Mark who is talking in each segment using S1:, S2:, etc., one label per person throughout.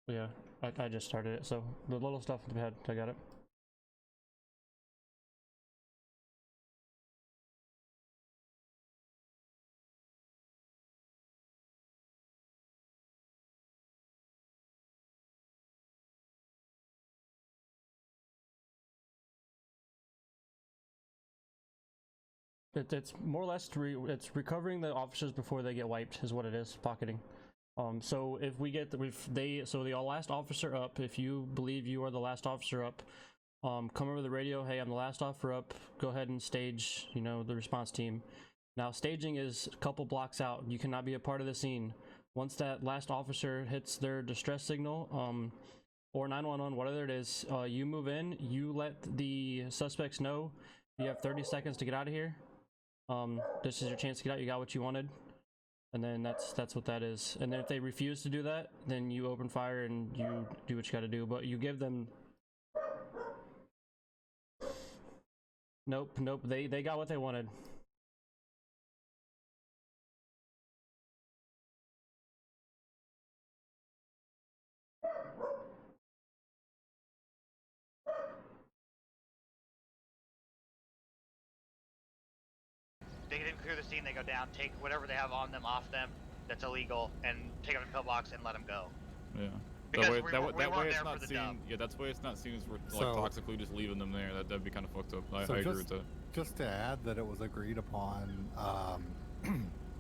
S1: Yeah, I just started it, so the little stuff in the head, I got it. It's more or less it's recovering the officers before they get wiped is what it is, pocketing. So if we get the last officer up, if you believe you are the last officer up, come over the radio, hey, I'm the last officer up, go ahead and stage, you know, the response team. Now staging is a couple blocks out, you cannot be a part of the scene. Once that last officer hits their distress signal, or 911, whatever it is, you move in, you let the suspects know you have 30 seconds to get out of here. This is your chance to get out, you got what you wanted. And then that's what that is. And then if they refuse to do that, then you open fire and you do what you gotta do, but you give them... Nope, they got what they wanted.
S2: They didn't clear the scene, they go down, take whatever they have on them off them that's illegal, and take them to the pillbox and let them go.
S3: Yeah.
S2: Because
S3: that way it's not seen. Yeah, that's why it's not seen as we're like toxically just leaving them there. That'd be kind of fucked up. I agree with that.
S4: Just to add that it was agreed upon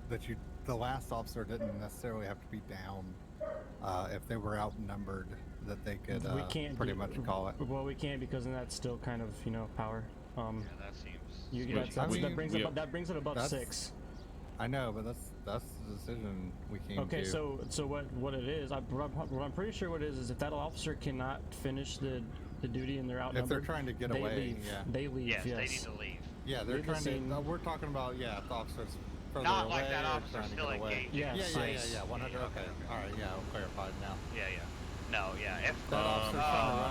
S4: that the last officer didn't necessarily have to be down if they were outnumbered, that they could
S1: we can't
S4: pretty much call it.
S1: Well, we can't, because then that's still kind of, you know, power.
S2: Yeah, that seems.
S1: That brings it above 6.
S4: I know, but that's the decision we came to.
S1: Okay, so what it is, what I'm pretty sure what it is if that officer cannot finish the duty and they're outnumbered,
S4: if they're trying to get away,
S1: they leave.
S2: Yes,
S1: yes,
S2: they need to leave.
S4: Yeah, they're trying to. We're talking about the officers further
S2: Not
S4: away,
S2: like that
S4: or
S2: officer
S4: trying to
S2: still
S4: get away.
S2: engaged.
S1: Yes.
S4: Yeah, 100. Okay, all right, yeah, clarified now.
S2: Yeah. No, yeah. If
S4: that officer's trying to run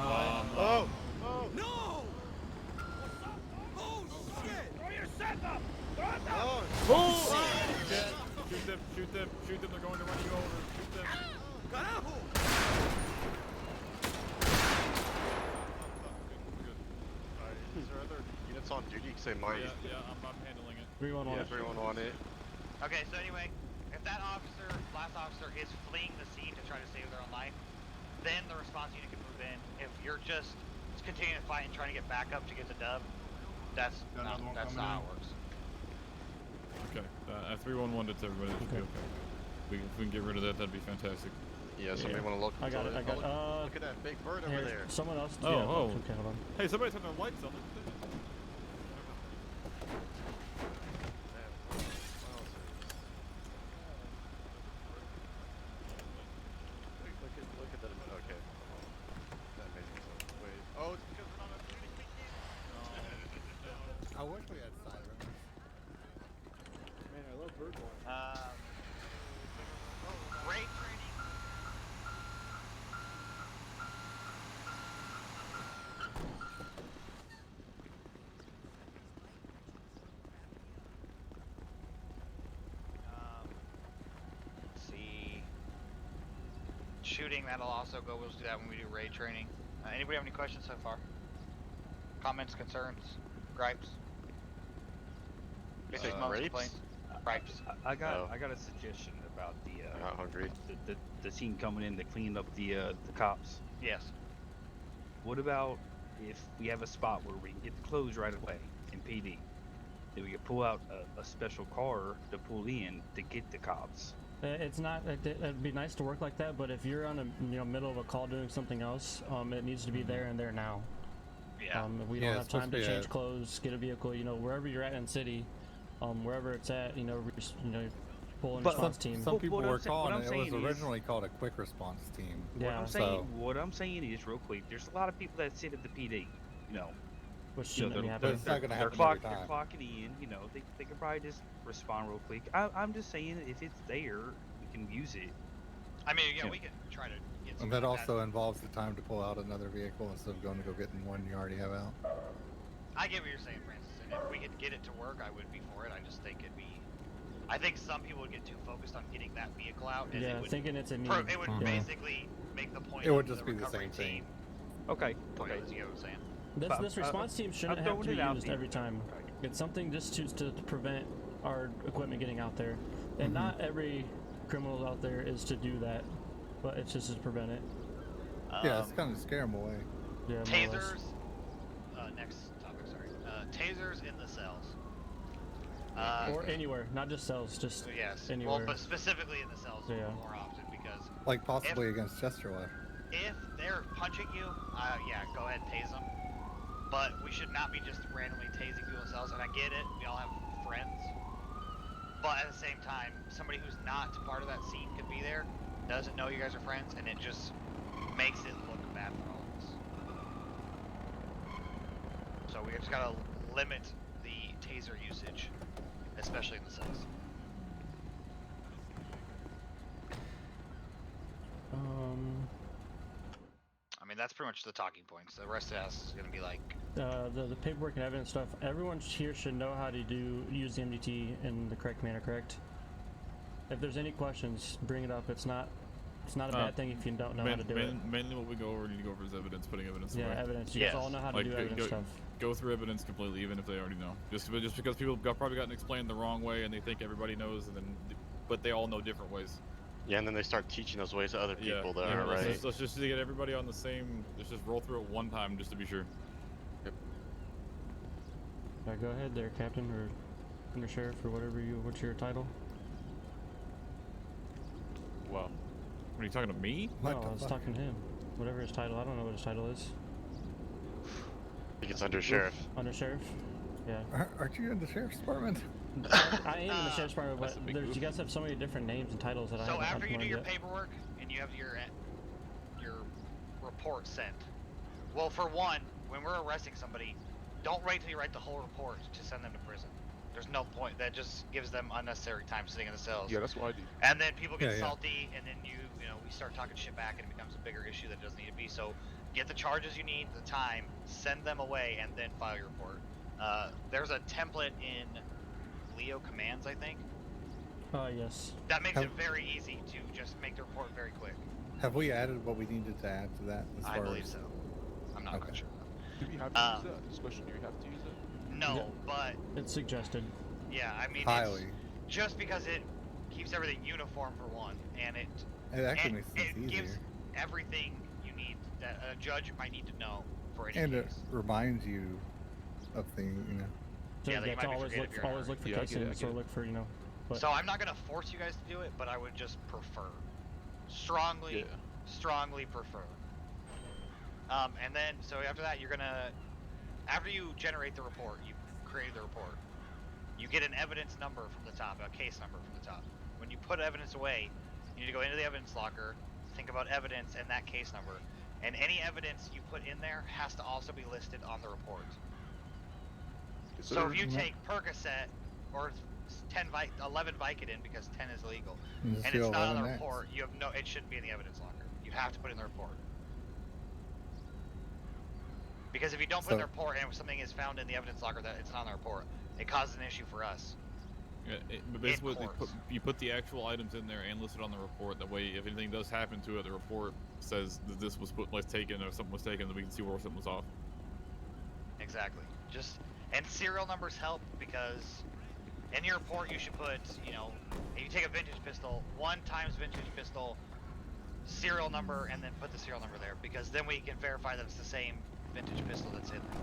S4: away.
S5: Oh no! Oh shit! Throw your set up!
S3: Shoot them, they're going to run you over. Shoot them.
S5: Carajo!
S6: Is there other units on duty? Because they might.
S3: Yeah, I'm handling it.
S1: 311.
S6: Yeah, 311 it.
S2: Okay, so anyway, if that officer, last officer, is fleeing the scene to try to save their own life, then the response unit can move in. If you're just continuing to fight and trying to get back up to get the dub, that's not how it works.
S3: Okay, 311 to everybody. That should be okay. If we can get rid of that, that'd be fantastic.
S6: Yeah, somebody want to look.
S1: I got it.
S6: Look at that big bird over there.
S1: Someone else.
S3: Oh.
S1: Okay, hold on.
S3: Hey, somebody's having their lights on.
S6: Look at that. Okay. That makes sense. Wait. Oh, it's because we're not on duty.
S4: I wish we had sirens.
S5: Man, I love bird watching.
S2: Raid training. Let's see. Shooting, that'll also go. We'll do that when we do raid training. Anybody have any questions so far? Comments, concerns, gripes?
S6: Grapes?
S2: Gripes.
S7: I got a suggestion about
S6: I'm not hungry.
S7: the team coming in to clean up the cops.
S2: Yes.
S7: What about if we have a spot where we can get the clothes right away in PD? Then we could pull out a special car to pull in to get the cops.
S1: It's not. It'd be nice to work like that, but if you're on a middle of a call doing something else, it needs to be there and there now.
S2: Yeah.
S1: We don't have time to change clothes, get a vehicle. You know, wherever you're at in city, wherever it's at, you know, pull in response team.
S4: Some people were calling it. It was originally called a quick response team.
S1: Yeah.
S7: What I'm saying is, real quick, there's a lot of people that sit at the PD. You know.
S1: Which shouldn't be happening.
S4: It's not going to happen
S7: they're
S4: every time.
S7: clocking in, you know, they could probably just respond real quick. I'm just saying, if it's there, we can use it.
S2: I mean, yeah, we can try to get some.
S4: And that also involves the time to pull out another vehicle instead of going to go getting one you already have out.
S2: I get what you're saying, Francis, and if we could get it to work, I would be for it. I just think it'd be... I think some people would get too focused on getting that vehicle out. And
S1: yeah, thinking it's a need.
S2: It would basically make the point.
S4: It would
S2: of
S4: just
S2: the
S4: be the
S2: recovery
S4: same thing.
S2: team.
S7: Okay.
S2: Pointless, you know what I'm saying?
S1: This response team shouldn't
S7: I'm
S1: have to
S7: throwing
S1: be
S7: it out
S1: used
S7: there.
S1: every time. It's something just to prevent our equipment getting out there. And not every criminal out there is to do that, but it's just to prevent it.
S4: Yeah, it's kind of scare them away.
S1: Yeah, more or less.
S2: Tasers. Next topic, sorry. Tasers in the cells.
S1: Or anywhere, not just cells, just
S2: yes.
S1: anywhere.
S2: Well, but specifically in the cells
S1: Yeah.
S2: more often because
S4: Like possibly against Chesterway.
S2: if they're punching you, yeah, go ahead and tase them. But we should not be just randomly tasing people in cells. And I get it, we all have friends. But at the same time, somebody who's not part of that scene could be there, doesn't know you guys are friends, and it just makes it look bad for all of us. So we just gotta limit the taser usage, especially in the cells. I mean, that's pretty much the talking points. The rest of us is gonna be like,
S1: the paperwork and evidence stuff. Everyone here should know how to use the MDT in the correct manner. Correct. If there's any questions, bring it up. It's not a bad thing if you don't know how to do it.
S3: Mainly what we need to go over is evidence, putting evidence away.
S1: Yeah, evidence. You guys all know how to do evidence stuff.
S3: Go through evidence completely, even if they already know. Just because people probably gotten explained the wrong way and they think everybody knows, but they all know different ways.
S6: Yeah, and then they start teaching those ways to other people that aren't right.
S3: Let's just get everybody on the same. Let's just roll through it one time just to be sure.
S6: Yep.
S1: Go ahead there, Captain or Undersheriff or what's your title?
S3: Wow. Are you talking to me?
S1: No, I was talking to him. Whatever his title, I don't know what his title is.
S6: I think it's Undersheriff.
S1: Undersheriff? Yeah.
S4: Aren't you in the Sheriff's Department?
S1: I am in the Sheriff's Department, but you guys have so many different names and titles that I haven't.
S2: So after you do your
S1: yet.
S2: paperwork and you have your report sent, well, for one, when we're arresting somebody, don't wait till you write the whole report to send them to prison. There's no point. That just gives them unnecessary time sitting in the cells.
S6: Yeah, that's what I do.
S2: And then people get salty, and then you know, we start talking shit back, and it becomes a bigger issue that doesn't need to be. So get the charges you need, the time, send them away, and then file your report. There's a template in Leo Commands, I think.
S1: Yes.
S2: That makes it very easy to just make the report very quick.
S4: Have we added what we needed to add to that? As
S2: I
S4: far
S2: believe
S4: as...
S2: so. I'm not quite sure.
S6: Do we have to use that? This question, do we have to use it?
S2: No, but
S1: it's suggested.
S2: yeah, I mean,
S4: Highly.
S2: it's just because it keeps everything uniform for one, and it
S4: actually makes things easier.
S2: gives everything you need that a judge might need to know for any
S4: And
S2: case.
S4: it reminds you of things, you know.
S1: So
S2: Yeah, that you
S1: you have to
S2: might
S1: always
S2: forget
S1: look,
S2: if you're
S1: always look for cases or look for, But
S2: so I'm not gonna force you guys to do it, but I would just prefer, strongly prefer. And then so after that, you're gonna, after you generate the report, you create the report, you get an evidence number from the top, a case number from the top. When you put evidence away, you need to go into the evidence locker, think about evidence and that case number, and any evidence you put in there has to also be listed on the report. So if you take Percocet or 11 Vicodin, because 10 is illegal, and it's not on the report, you have it shouldn't be in the evidence locker. You have to put it in the report. Because if you don't put it in the report and something is found in the evidence locker that it's not on the report, it causes an issue for us.
S3: Yeah, but basically you put the actual items in there and list it on the report. That way, if anything does happen to it, the report says that this was taken or something was taken, then we can see where something was off.
S2: Exactly. And serial numbers help, because in your report you should put, if you take a vintage pistol, 1 times vintage pistol, serial number, and then put the serial number there, because then we can verify that it's the same vintage pistol that's in there.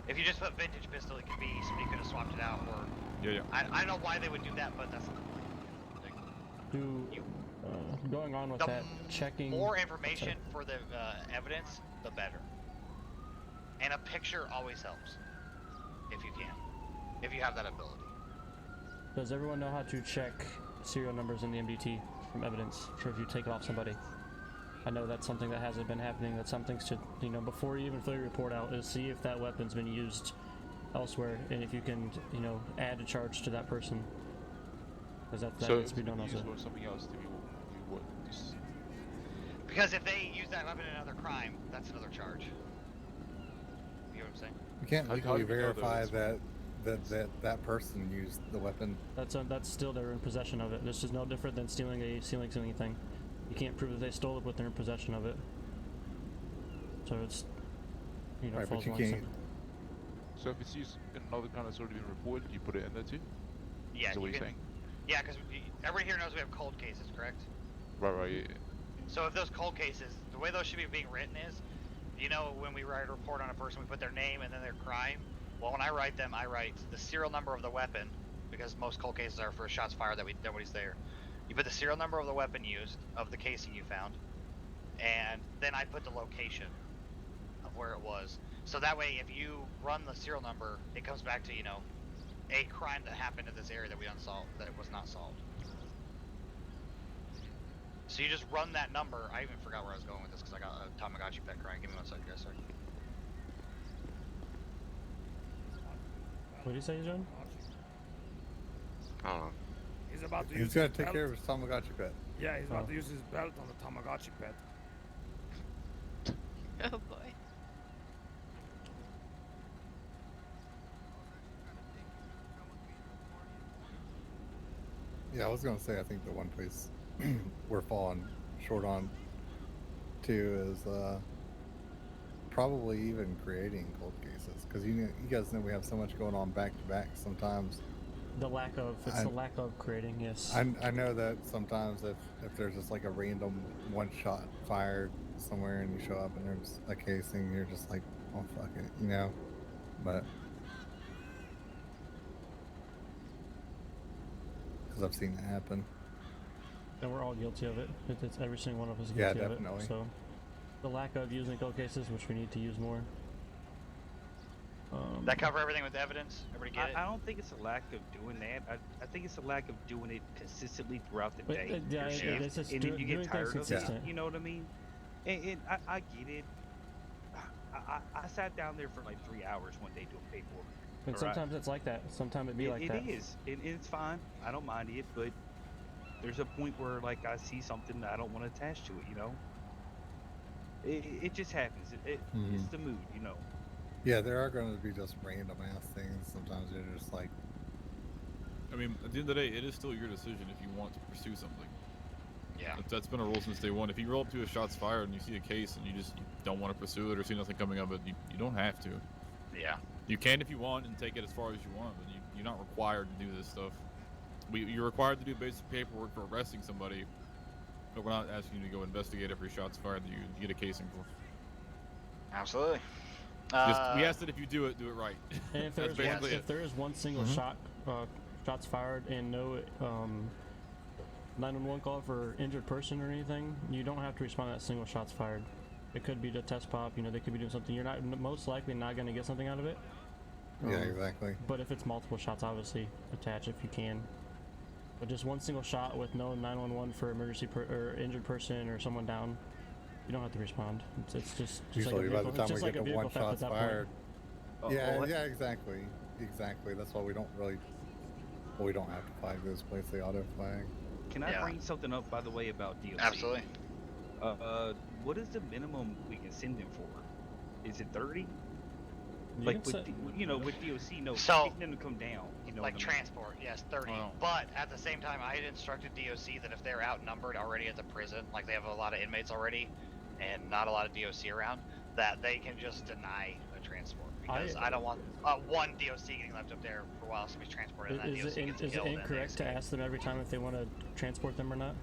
S2: If you just put vintage pistol, it could be somebody could have swapped it out, or I don't know why they would do that, but that's the point.
S1: Going on with that, checking
S2: more information for the evidence, the better. And a picture always helps, if you can, if you have that ability.
S1: Does everyone know how to check serial numbers in the MDT from evidence for if you take it off somebody? I know that's something that hasn't been happening. That's something to, before you even fill your report out, is see if that weapon's been used elsewhere, and if you can, add a charge to that person. Because that needs to be done also.
S6: So something else, do we what?
S2: Because if they use that weapon in another crime, that's another charge. You know what I'm saying?
S4: You can't legally verify that person used the weapon.
S1: That's still they're in possession of it. This is no different than stealing a thing. You can't prove that they stole it, but they're in possession of it. So it's, you know,
S8: Right,
S1: falls
S8: but you
S1: along the
S8: can't.
S1: same-
S8: So if it's used in another gun that's already been reported, you put it in there too?
S2: Yeah,
S8: Is that what
S2: you
S8: you're
S2: can.
S8: saying?
S2: Yeah, because everybody here knows we have cold cases, correct?
S8: Right, yeah.
S2: So if those cold cases, the way those should be being written is, you know, when we write a report on a person, we put their name and then their crime. Well, when I write them, I write the serial number of the weapon, because most cold cases are for shots fired that nobody's there. You put the serial number of the weapon used, of the casing you found, and then I put the location of where it was. So that way, if you run the serial number, it comes back to, you know, a crime that happened in this area that we unsolved, that it was not solved. So you just run that number. I even forgot where I was going with this because I got a Tamagotchi pet crying. Give me 1 second, guys. Sorry.
S1: What did you say, John?
S6: I don't know.
S5: He's about to
S4: He's
S5: use
S4: got to
S5: his
S4: take
S5: belt.
S4: care of his Tamagotchi pet.
S5: Yeah, he's about
S1: Oh.
S5: to use his belt on the Tamagotchi pet.
S9: Oh boy.
S4: Yeah, I was gonna say I think the one place we're falling short on too is probably even creating cold cases, because you guys know we have so much going on back to back. Sometimes
S1: The lack of, the lack of creating, yes.
S4: I know that sometimes if there's just like a random one shot fired somewhere and you show up and there's a casing, you're just like, oh fuck it, you know. But because I've seen it happen.
S1: And we're all guilty of it. It's every single one of us is
S4: Yeah,
S1: guilty of
S4: definitely.
S1: it. So the lack of using cold cases, which we need to use more.
S2: That cover everything with evidence? Everybody get it?
S7: I don't think it's a lack of doing that. I think it's a lack of doing it consistently throughout the
S1: But,
S7: day.
S1: yeah,
S7: your
S1: yeah,
S7: shift,
S1: it's just
S7: and then you
S1: doing
S7: get
S1: things
S7: tired of it.
S1: consistent.
S7: You know what I mean? And I get it. I sat down there for like 3 hours one day doing paperwork.
S1: And
S7: Alright.
S1: sometimes it's like that. Sometimes it be like that.
S7: It is. It's fine. I don't mind it, but there's a point where like I see something that I don't want to attach to it. You know. It just happens. It's the mood. You know.
S4: Yeah, there are going to be just random ass things. Sometimes you're just like,
S3: I mean, at the end of the day, it is still your decision if you want to pursue something.
S2: Yeah.
S3: That's been a rule since day one. If you roll up to a shots fired and you see a case and you don't want to pursue it or see nothing coming of it, you don't have to.
S2: Yeah.
S3: You can if you want and take it as far as you want, but you're not required to do this stuff. You're required to do basic paperwork for arresting somebody, but we're not asking you to go investigate every shots fired that you get a casing for.
S2: Absolutely.
S3: We ask that if you do it right.
S1: And if
S3: That's
S1: there's
S3: basically it.
S1: if there is one single shots fired and no 911 call for injured person or anything, you don't have to respond to that single shots fired. It could be the test pop, you know, they could be doing something. You're not most likely not going to get something out of it.
S4: yeah, exactly.
S1: But if it's multiple shots, obviously attach if you can. But just one single shot with no 911 for emergency or injured person or someone down, you don't have to respond. It's just
S4: Usually
S1: like
S4: by
S1: a
S4: the time
S1: vehicle,
S4: we
S1: it's just like
S4: get
S1: a
S4: to
S1: vehicle
S4: one
S1: theft at
S4: shots
S1: that
S4: fired.
S1: point.
S4: Yeah, exactly. That's why we don't really. Well, we don't have to flag those places. They auto flag.
S7: Can I
S2: Yeah.
S7: bring something up, by the way, about DOC?
S2: Absolutely.
S7: What is the minimum we can send them for? Is it 30?
S1: You
S7: Like
S1: can
S7: with
S1: set-
S7: with DOC, no,
S2: So-
S7: getting them to come down. You know
S2: Like
S7: what I mean?
S2: transport, yes, 30.
S3: Oh.
S2: But at the same time, I had instructed DOC that if they're outnumbered already at the prison, like they have a lot of inmates already, and not a lot of DOC around, that they can just deny a transport. Because I don't want one DOC getting left up there for a while, somebody's transported, and that
S1: Is
S2: DOC
S1: it
S2: gets
S1: is it
S2: killed. and they
S1: incorrect to
S2: escape.
S1: ask them every time if they want to transport them or not?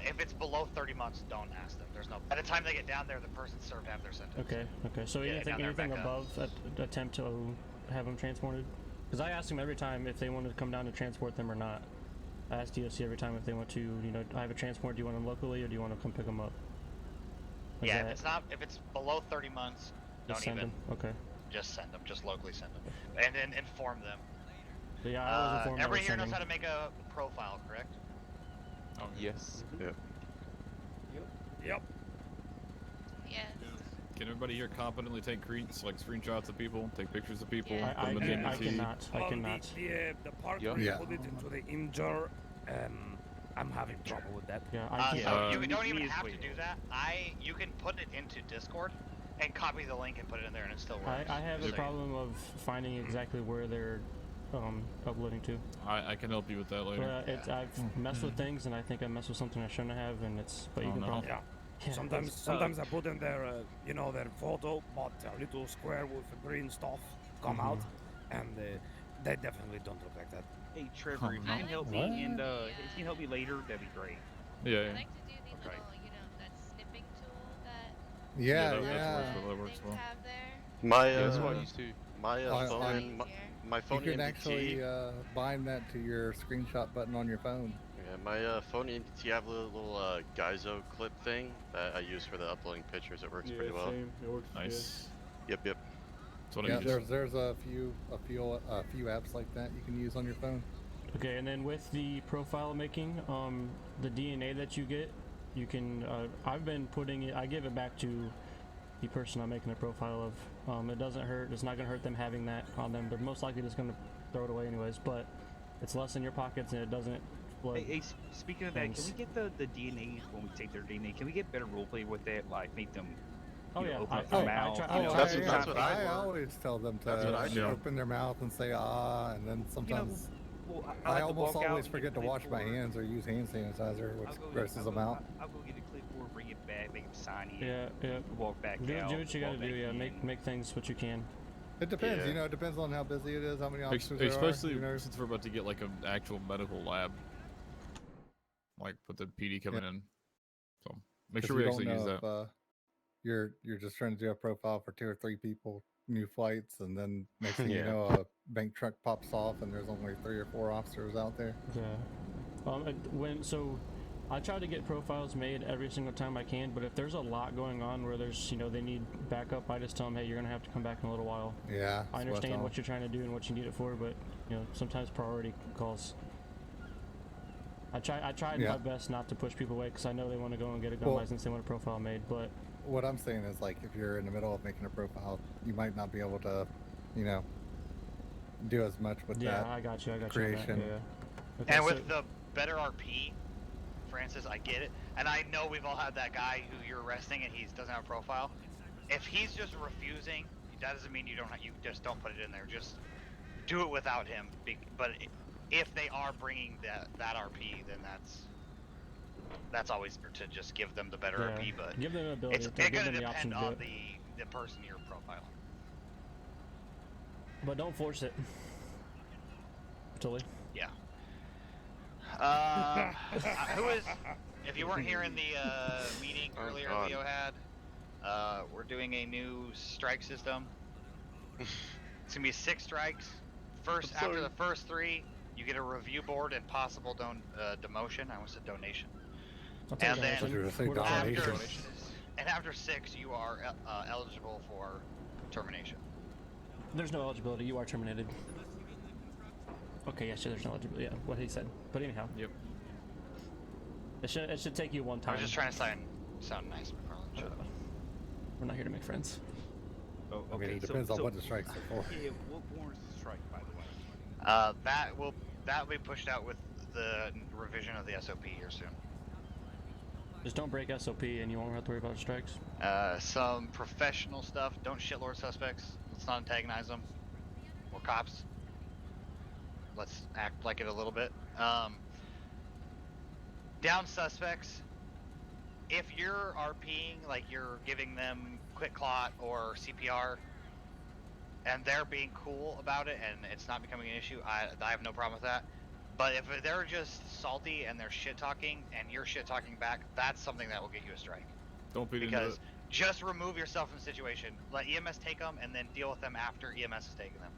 S2: If it's below 30 months, don't ask them. There's no. By the time they get down there, the person's served half their sentence.
S1: Okay. So
S2: Yeah,
S1: anything
S2: down there,
S1: anything
S2: back up.
S1: above attempt to have them transported? Because I ask them every time if they want to come down to transport them or not. I ask DOC every time if they want to, you know, I have a transport. Do you want them locally or do you want to come pick them up? Is
S2: Yeah,
S1: that-
S2: if it's below 30 months,
S1: just
S2: don't
S1: send
S2: even.
S1: them. Okay.
S2: Just send them. Just locally send them, and then inform them.
S1: So yeah, I always inform them
S2: Everybody
S1: of
S2: here knows
S1: sending.
S2: how to make a profile, correct?
S8: Yes.
S6: Yeah.
S5: Yep.
S9: Yes.
S3: Can everybody here competently take screenshots of people, take pictures of people?
S9: Yeah.
S3: put them in the
S1: I
S3: DMT?
S1: cannot. I cannot.
S5: The part
S8: Yeah.
S5: where you
S4: Yeah.
S5: put it into the injure, I'm having trouble with that.
S1: Yeah, I can't.
S2: So you
S7: me
S2: don't even
S7: as
S2: have
S7: well.
S2: to do that. You can put it into Discord and copy the link and put it in there, and it still
S1: I
S2: works.
S1: have
S2: Just
S1: a
S2: so you-
S1: problem of finding exactly where they're uploading to.
S3: I can help you with that later.
S1: But I've messed with things, and I think I messed with something I shouldn't have, and it's. But you
S3: Oh,
S1: can
S3: no.
S1: probably.
S5: Yeah.
S1: Yeah,
S5: Sometimes I put in their, you know, their photo, but a little square with a green stuff come out, and they definitely don't look like that.
S7: Hey Trevor, if you
S9: I
S7: can
S9: like
S7: help
S9: to
S7: me,
S4: What?
S9: do
S7: and
S9: the,
S7: if you can help me later, that'd be great.
S3: Yeah,
S9: I
S3: yeah.
S9: like to do the
S7: Okay.
S9: little, that snipping tool that
S4: Yeah,
S3: that
S4: yeah.
S3: works well, that works
S9: things
S3: well.
S9: have there.
S6: My
S8: Yeah, that's what I
S3: Yeah.
S8: used to.
S6: my
S4: Oh,
S9: Makes it a lot
S6: phone,
S9: easier.
S6: my
S4: You
S6: phone
S4: can
S6: NDT.
S4: actually bind that to your screenshot button on your phone.
S6: Yeah, my phone NDT have a little Geizo clip thing that I use for the uploading pictures. It works pretty well.
S1: Same. It works.
S3: Nice.
S6: Yep.
S3: That's what I
S4: Yeah,
S3: use.
S4: there's a few apps like that you can use on your phone.
S1: Okay, and then with the profile making, the DNA that you get, you can. I've been putting it. I give it back to the person I'm making a profile of. It doesn't hurt. It's not gonna hurt them having that on them. They're most likely just gonna throw it away anyways. But it's less in your pockets and it doesn't flood.
S7: Hey, speaking of that, can we get the DNA when we take their DNA? Can we get better roleplay with that? Like make them.
S1: Oh,
S7: You know,
S1: yeah,
S7: open
S1: I-
S7: up their
S1: I
S7: mouth.
S1: try-
S7: you know,
S6: That's
S7: sometimes-
S6: what I work.
S4: always tell them
S6: That's what I
S4: to
S6: do.
S4: open their mouth and say and then sometimes
S7: Well,
S4: I
S7: like to
S4: almost
S7: walk out
S4: always
S7: and
S4: forget to
S7: get a
S4: wash my
S7: clipboard.
S4: hands or use hand sanitizer, which grosses them out.
S7: I'll go get a clipboard, bring it back, make them sign it.
S1: Yeah.
S7: Walk back
S1: Do
S7: out.
S1: what you gotta
S7: walk
S1: do.
S7: back
S1: Yeah,
S7: in.
S1: make things what you can.
S4: It depends,
S6: Yeah.
S4: it depends on how busy it is, how many officers there
S3: Especially
S4: are. You know?
S3: since we're about to get like an actual medical lab, like with the PD coming in. So make
S4: 'Cause
S3: sure
S4: you
S3: we
S4: don't
S3: actually use
S4: know
S3: that.
S4: if you're just trying to do a profile for 2 or 3 people, new flights, and then next thing you
S6: Yeah.
S4: know, a bank truck pops off and there's only 3 or 4 officers out there.
S1: Yeah. I try to get profiles made every single time I can, but if there's a lot going on where there's they need backup, I just tell them, hey, you're gonna have to come back in a little while.
S4: Yeah.
S1: I understand what you're trying to do and what you need it for, but sometimes priority calls. I tried my best not to push people away because I know they want to go and get a gun license, they want a profile made, but
S4: What I'm saying is, like, if you're in the middle of making a profile, you might not be able to, do as much with that.
S1: I got you. I got
S4: creation.
S1: you. On that. Yeah. Okay,
S2: And with the better RP, Francis, I get it. And I know we've all had that guy who you're arresting and he doesn't have a profile. If he's just refusing, that doesn't mean you just don't put it in there. Just do it without him. But if they are bringing that RP, then that's always to just give them the better RP. But
S1: give them the ability.
S2: it's
S1: give
S2: going
S1: them
S2: to
S1: the option
S2: depend
S1: to do
S2: on
S1: it.
S2: the person you're profiling.
S1: But don't force it. Totally.
S2: Yeah. Who is? If you weren't here in the meeting earlier,
S6: God.
S2: Leo had. We're doing a new strike system. It's gonna be 6 strikes. After the first 3, you get a review board and possible demotion. I almost said donation.
S1: I'll take
S2: And then
S1: donation.
S4: I was gonna say
S1: We're not-
S4: donation.
S2: after 6, you are eligible for termination.
S1: There's no eligibility. You are terminated. Okay, yeah, sure. There's no eligibility. Yeah, what he said. But anyhow.
S3: Yep.
S1: It should take you one
S2: I
S1: time.
S2: was just trying to sound nice, McFarland. Shut up.
S1: We're not here to make friends.
S7: Oh,
S4: I mean,
S7: okay.
S4: it depends on what the strikes are for.
S7: Yeah, what warrants the strike, by the way?
S2: That will be pushed out with the revision of the SOP here soon.
S1: Just don't break SOP and you won't have to worry about strikes.
S2: Some professional stuff. Don't shitlord suspects. Let's not antagonize them. We're cops. Let's act like it a little bit. Down suspects. If you're RPing, like you're giving them quick clot or CPR, and they're being cool about it and it's not becoming an issue, I have no problem with that. But if they're just salty and they're shit talking and you're shit talking back, that's something that will get you a strike.
S3: Don't feed into
S2: Because
S3: it.
S2: just remove yourself from the situation. Let EMS take them and then deal with them after EMS has taken them.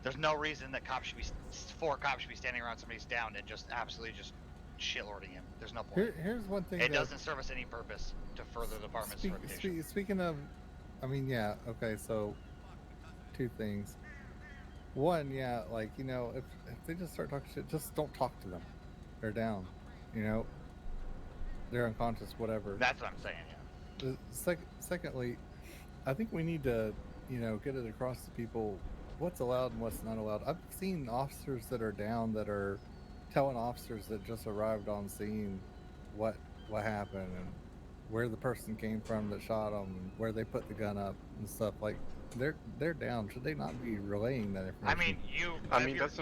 S2: There's no reason that 4 cops should be standing around somebody's down and just absolutely just shitlording him. There's no point.
S4: Here's one thing.
S2: It doesn't serve us any purpose to further the department's reputation.
S4: Speaking of, okay, so 2 things. One, like, if they just start talking shit, just don't talk to them. They're down, they're unconscious, whatever.
S2: That's what I'm saying, yeah.
S4: Secondly, I think we need to, get it across to people what's allowed and what's not allowed. I've seen officers that are down that are telling officers that just arrived on scene what happened, and where the person came from that shot them, where they put the gun up and stuff. Like they're down. Should they not be relaying that
S2: I
S4: information?
S2: mean,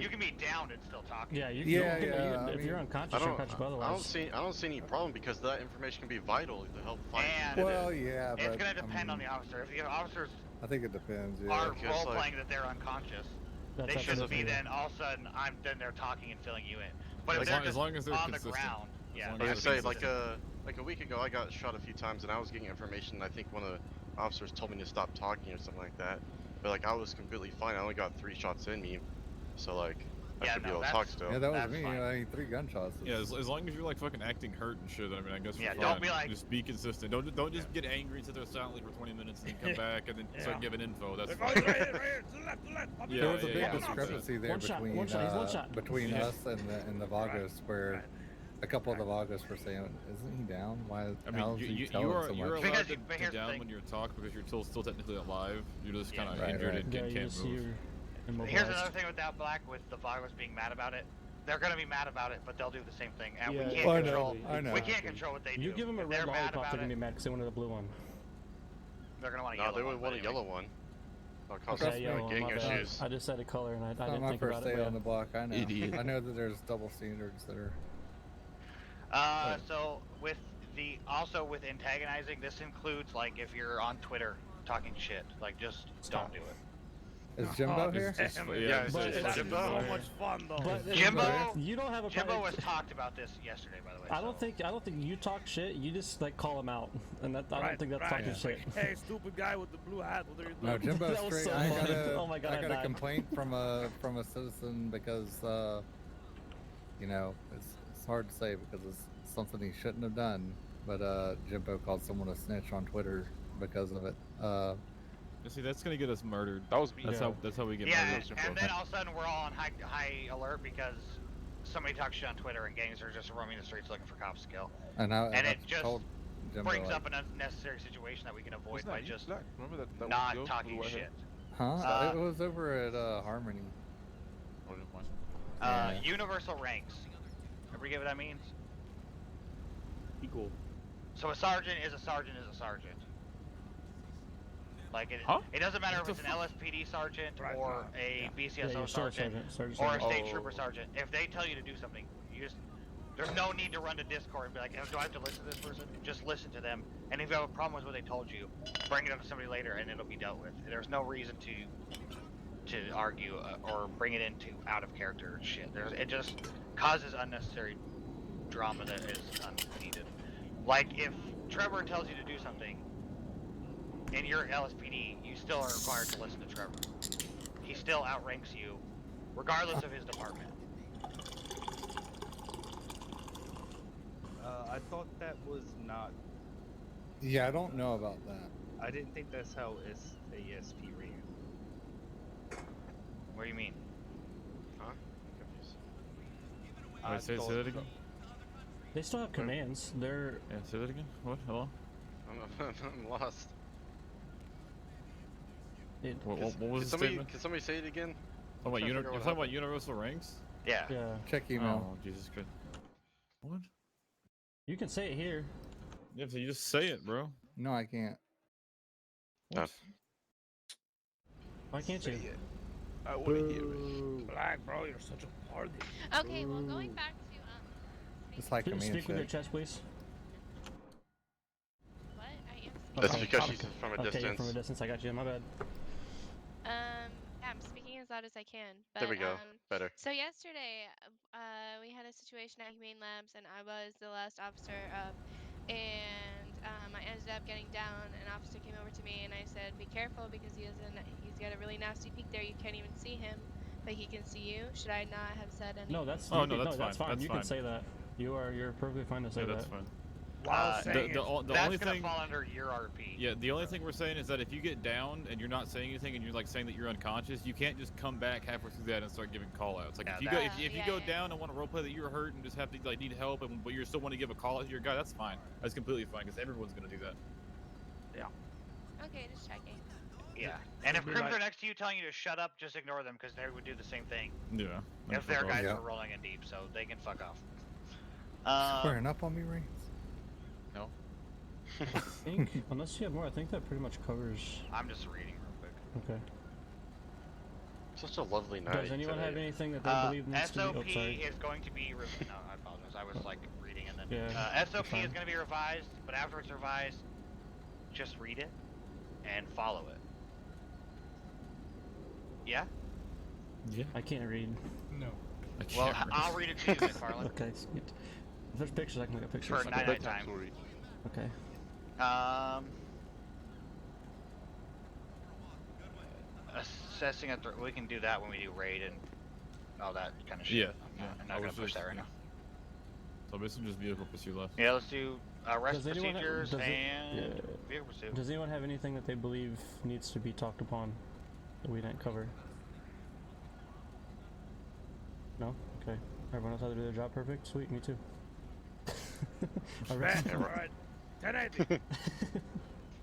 S2: you can be down and still talking.
S1: Yeah, you
S4: Yeah,
S1: can,
S4: yeah,
S1: if
S4: I
S1: you're
S4: mean,
S1: unconscious, you're unconscious. But otherwise,
S6: I don't see any problem because that information can be vital to help find
S2: And-
S6: who did
S4: well,
S6: it.
S4: yeah, but
S2: It's gonna depend
S4: I
S2: on
S4: mean,
S2: the officer. If the officers
S4: I think it depends. Yeah.
S2: are
S6: Okay,
S2: role
S6: it's like-
S2: playing that they're unconscious,
S1: that's
S2: they shouldn't
S1: absolutely
S2: be.
S1: fair.
S2: Then all of a sudden, then they're talking and filling you in. But if
S3: As
S2: they're
S3: long- as
S2: just
S3: long as they're
S2: on the
S3: consistent.
S2: ground,
S3: As
S2: yeah.
S3: long
S6: I
S3: as
S6: was
S3: they're
S6: gonna say,
S3: consistent.
S6: like a week ago, I got shot a few times, and I was getting information. I think one of the officers told me to stop talking or something like that. But like, I was completely fine. I only got 3 shots in me, so like, I
S2: Yeah,
S6: should be
S2: no,
S6: able to talk
S2: that's-
S6: still.
S4: Yeah, that was
S2: That's
S4: me.
S2: fine.
S4: I mean, 3 gunshots.
S3: Yeah, as long as you're like fucking acting hurt and shit, I mean, I guess
S2: Yeah,
S3: we're
S2: don't
S3: fine.
S2: be like-
S3: Just be consistent. Don't just get angry and sit there silently for 20 minutes and then come back and then start giving info. That's
S5: Like,
S3: fine.
S5: oh, right here, to the left. Pop it
S3: Yeah,
S4: There
S5: up.
S4: was a big
S3: yeah,
S4: discrepancy there
S1: One shot,
S4: between
S1: one shot, he's one shot.
S4: between
S3: Yeah.
S4: us and the Vagos, where a couple of the Vagos were saying, "Isn't he down? Why?
S3: I
S4: how
S3: mean,
S4: is he
S3: you
S4: telling
S3: are
S4: so
S3: you're
S4: much?"
S3: allowed
S2: Because
S3: to
S2: you- but
S3: be
S2: here's the
S3: down
S2: thing.
S3: when you're talk because you're still technically alive. You're just
S2: Yeah.
S3: kind of
S4: Right,
S3: injured
S4: right.
S3: and
S1: Yeah, you
S3: can't
S1: just
S3: move.
S1: you're immobilized.
S2: Here's another thing with that Black, with the Vagos being mad about it. They're gonna be mad about it, but they'll do the same thing, and
S1: Yeah,
S2: we can't
S4: Well, I
S2: control.
S4: know, I know.
S2: We can't control what they do.
S1: You give them a
S2: If
S1: red
S2: they're mad
S1: lollipop,
S2: about
S1: they're gonna
S2: it,
S1: be mad because they wanted a blue one.
S2: they're gonna want a
S6: No,
S2: yellow
S6: they
S2: one.
S6: would
S2: but
S6: want a
S2: anyway.
S6: yellow one. I'll cause
S4: Trust
S6: some
S4: me,
S1: yellow,
S6: gang
S1: my bad.
S6: issues.
S1: I just said a color and I
S4: It's not
S1: didn't
S4: my
S1: think
S4: first
S1: about it.
S4: day
S1: But
S4: on the block. I know.
S3: Idiot.
S4: I know that there's double standards that are.
S2: So with with antagonizing, this includes like if you're on Twitter talking shit, like just
S1: Stop.
S2: don't do it.
S4: Is Jimbo here?
S3: It's just,
S5: Damn
S3: yeah,
S5: it.
S6: Yeah,
S3: it's
S1: But
S3: just
S1: it's-
S5: That's
S3: fucking
S6: Jimbo.
S5: so
S3: annoying.
S5: much fun, though.
S1: But
S2: Jimbo,
S1: you don't have a
S2: Jimbo
S1: problem.
S2: was talked about this yesterday, by the way.
S1: I don't
S2: so-
S1: think you talk shit. You just like call them out, and that I don't
S5: Right,
S1: think that's
S5: right.
S1: talking
S4: Yeah.
S1: shit.
S5: Hey, stupid guy with the blue hat, what are you doing?
S4: No, Jimbo
S1: That was
S4: straight.
S1: so
S4: I
S1: funny.
S4: got a,
S1: Oh my God,
S4: I got a
S1: died.
S4: complaint from a citizen because it's hard to say because it's something he shouldn't have done. But Jimbo called someone a snitch on Twitter because of it.
S3: See, that's gonna get us murdered.
S8: That was me.
S3: That's
S1: Yeah.
S3: how we get
S2: Yeah,
S3: murdered.
S2: and then all of a sudden we're all on high alert because somebody talks shit on Twitter and gangs are just roaming the streets looking for cops to kill.
S4: And
S2: And
S4: I
S2: it just
S4: told Jimbo,
S2: Brings
S4: like,
S2: up an unnecessary situation that we can avoid
S8: Wasn't
S2: by
S8: that you,
S2: just
S8: Black? Remember that
S2: not
S8: one girl
S2: talking
S8: with the white
S2: shit.
S8: hair?
S4: huh? It was over at Harmony.
S8: Oh, never mind.
S4: Yeah.
S2: Universal ranks. Everybody get what that means?
S3: Equal.
S2: So a sergeant is a sergeant is a sergeant. Like
S8: Huh?
S2: it doesn't matter
S3: What
S2: if it's
S3: the
S2: an LSPD sergeant
S5: Right,
S2: or
S5: right,
S2: a
S5: yeah.
S2: BCSO
S1: Yeah, you're still a
S2: sergeant
S1: sergeant.
S2: or a state
S8: Oh.
S2: trooper sergeant. If they tell you to do something, there's no need to run to Discord and be like, do I have to listen to this person? Just listen to them. And if you have a problem with what they told you, bring it up to somebody later and it'll be dealt with. There's no reason to argue or bring it into out of character shit. It just causes unnecessary drama that is unneeded. Like if Trevor tells you to do something and you're LSPD, you still are required to listen to Trevor. He still outranks you, regardless of his department.
S7: I thought that was not.
S4: Yeah, I don't know about that.
S7: I didn't think that's how ASP ran.
S2: What do you mean?
S6: Huh? Confused.
S7: I
S3: Wait, say
S7: thought-
S3: that again.
S1: They still have commands. They're
S3: Yeah, say that again. What? Hello?
S6: I'm lost.
S3: What was the statement?
S6: Can somebody say it again?
S3: Talking about
S6: trying to
S3: you're
S6: figure out what
S3: talking about
S6: happened.
S3: universal ranks?
S2: Yeah.
S1: yeah.
S4: Check email.
S3: Oh, Jesus Christ. What?
S1: You can say it here.
S3: Yeah, so you just say it, bro.
S4: No, I can't.
S3: What?
S1: Why can't you?
S8: I want to hear it.
S5: Black, bro, you're such a party.
S9: Okay, well, going back to
S4: It's like
S1: Please
S4: command
S1: speak with your
S4: shit.
S1: chest, please.
S9: what I am.
S6: That's
S1: Okay.
S6: because she's from a
S1: Okay,
S6: distance.
S1: you're from a distance. I got you. My bad.
S9: I'm speaking as loud as I can. But,
S6: There we go. Better.
S9: So yesterday, we had a situation at Humane Labs, and I was the last officer up, and I ended up getting down. An officer came over to me, and I said, "Be careful because he's got a really nasty peak there. You can't even see him, but he can see you." Should I not have said anything?
S1: No, that's
S3: Oh,
S1: you
S3: no,
S1: can-
S3: that's fine. That's
S1: you
S3: fine.
S1: can say that. You're perfectly fine to say
S3: Yeah,
S1: that.
S3: that's fine.
S5: While saying
S3: The
S5: it.
S3: only
S2: That's gonna
S3: thing.
S2: fall under your RP.
S3: Yeah, the only thing we're saying is that if you get down and you're not saying anything and you're like saying that you're unconscious, you can't just come back halfway through that and start giving call outs. Like
S2: Yeah,
S3: if you go
S9: that-
S3: if you
S9: Yeah,
S3: go
S9: yeah.
S3: down and want to roleplay that you're hurt and just have to like need help but you still want to give a call out to your guy, that's fine. That's completely fine because everyone's gonna do that.
S9: Okay, just checking.
S2: Yeah. And if
S5: Be
S2: crims
S5: like-
S2: are next to you telling you to shut up, just ignore them because they would do the same thing
S3: Yeah.
S2: if their guys
S4: Yeah.
S2: are rolling in deep, so they can fuck off.
S4: Squaring up on me, Reigns?
S3: No.
S1: I think, unless you have more, I think that pretty much covers.
S2: I'm just reading real quick.
S1: Okay.
S6: Such a lovely night.
S1: Does anyone have
S6: today.
S1: anything that they believe needs to
S2: SOP
S1: be? Oh, sorry.
S2: is going to be. No, I apologize. I was like reading and then.
S1: Yeah,
S2: SOP
S1: fine.
S2: is going to be revised, but after it's revised, just read it and follow it. Yeah.
S3: Yeah.
S1: I can't read.
S10: No.
S3: I can't
S2: Well,
S3: read.
S2: I'll read it to you, then, Carlin.
S1: Okay, sweet. If there's pictures, I can look at pictures.
S2: For 99 time.
S8: Sorry.
S1: Okay.
S2: Assessing a we can do that when we do raid and all that kind of shit.
S3: Yeah,
S2: I'm
S3: I
S2: not gonna
S3: was
S2: push
S3: just-
S2: that right now.
S3: So basically just vehicle pursuit left.
S2: Yeah, let's do arrest
S1: Does anyone
S2: procedures
S1: does it-
S2: and
S1: yeah.
S2: vehicle pursuit.
S1: Does anyone have anything that they believe needs to be talked upon that we didn't cover? No? Okay. Everyone else how to do their job perfect? Sweet, me too. Alright.
S5: Right. 1080.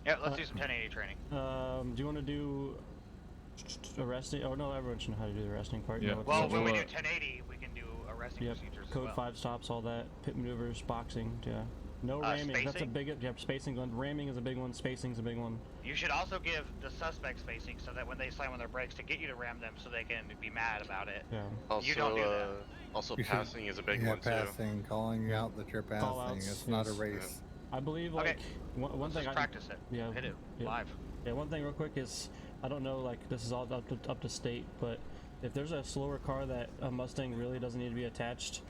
S2: Yeah, let's do some 1080 training.
S1: Do you want to do arresting? Oh no, everyone should know how to do the arresting part. You
S3: Yeah.
S1: know what
S2: Well,
S1: to do.
S2: when we do 1080, we can do arresting
S1: Yep.
S2: procedures
S1: Code
S2: as well.
S1: 5 stops, all that. Pit maneuvers, boxing, yeah. No ramming. That's a
S2: spacing?
S1: big. Yep, spacing. Ramming is a big one. Spacing's a big one.
S2: You should also give the suspect spacing so that when they slam on their brakes to get you to ram them so they can be mad about it.
S1: Yeah.
S6: Also,
S2: You don't do that.
S6: Also,
S4: You should-
S6: passing is a big
S4: yeah,
S6: one too.
S4: passing, calling you out that you're passing.
S1: Call-outs,
S4: It's not a
S1: yes.
S4: race.
S1: I believe
S2: Okay.
S1: like one
S2: Let's
S1: thing
S2: just
S1: I
S2: practice it.
S1: yeah
S2: Hit it
S1: yeah.
S2: live.
S1: Yeah, one thing real quick is I don't know like this is all up to state, but if there's a slower car that a Mustang really doesn't need to be attached,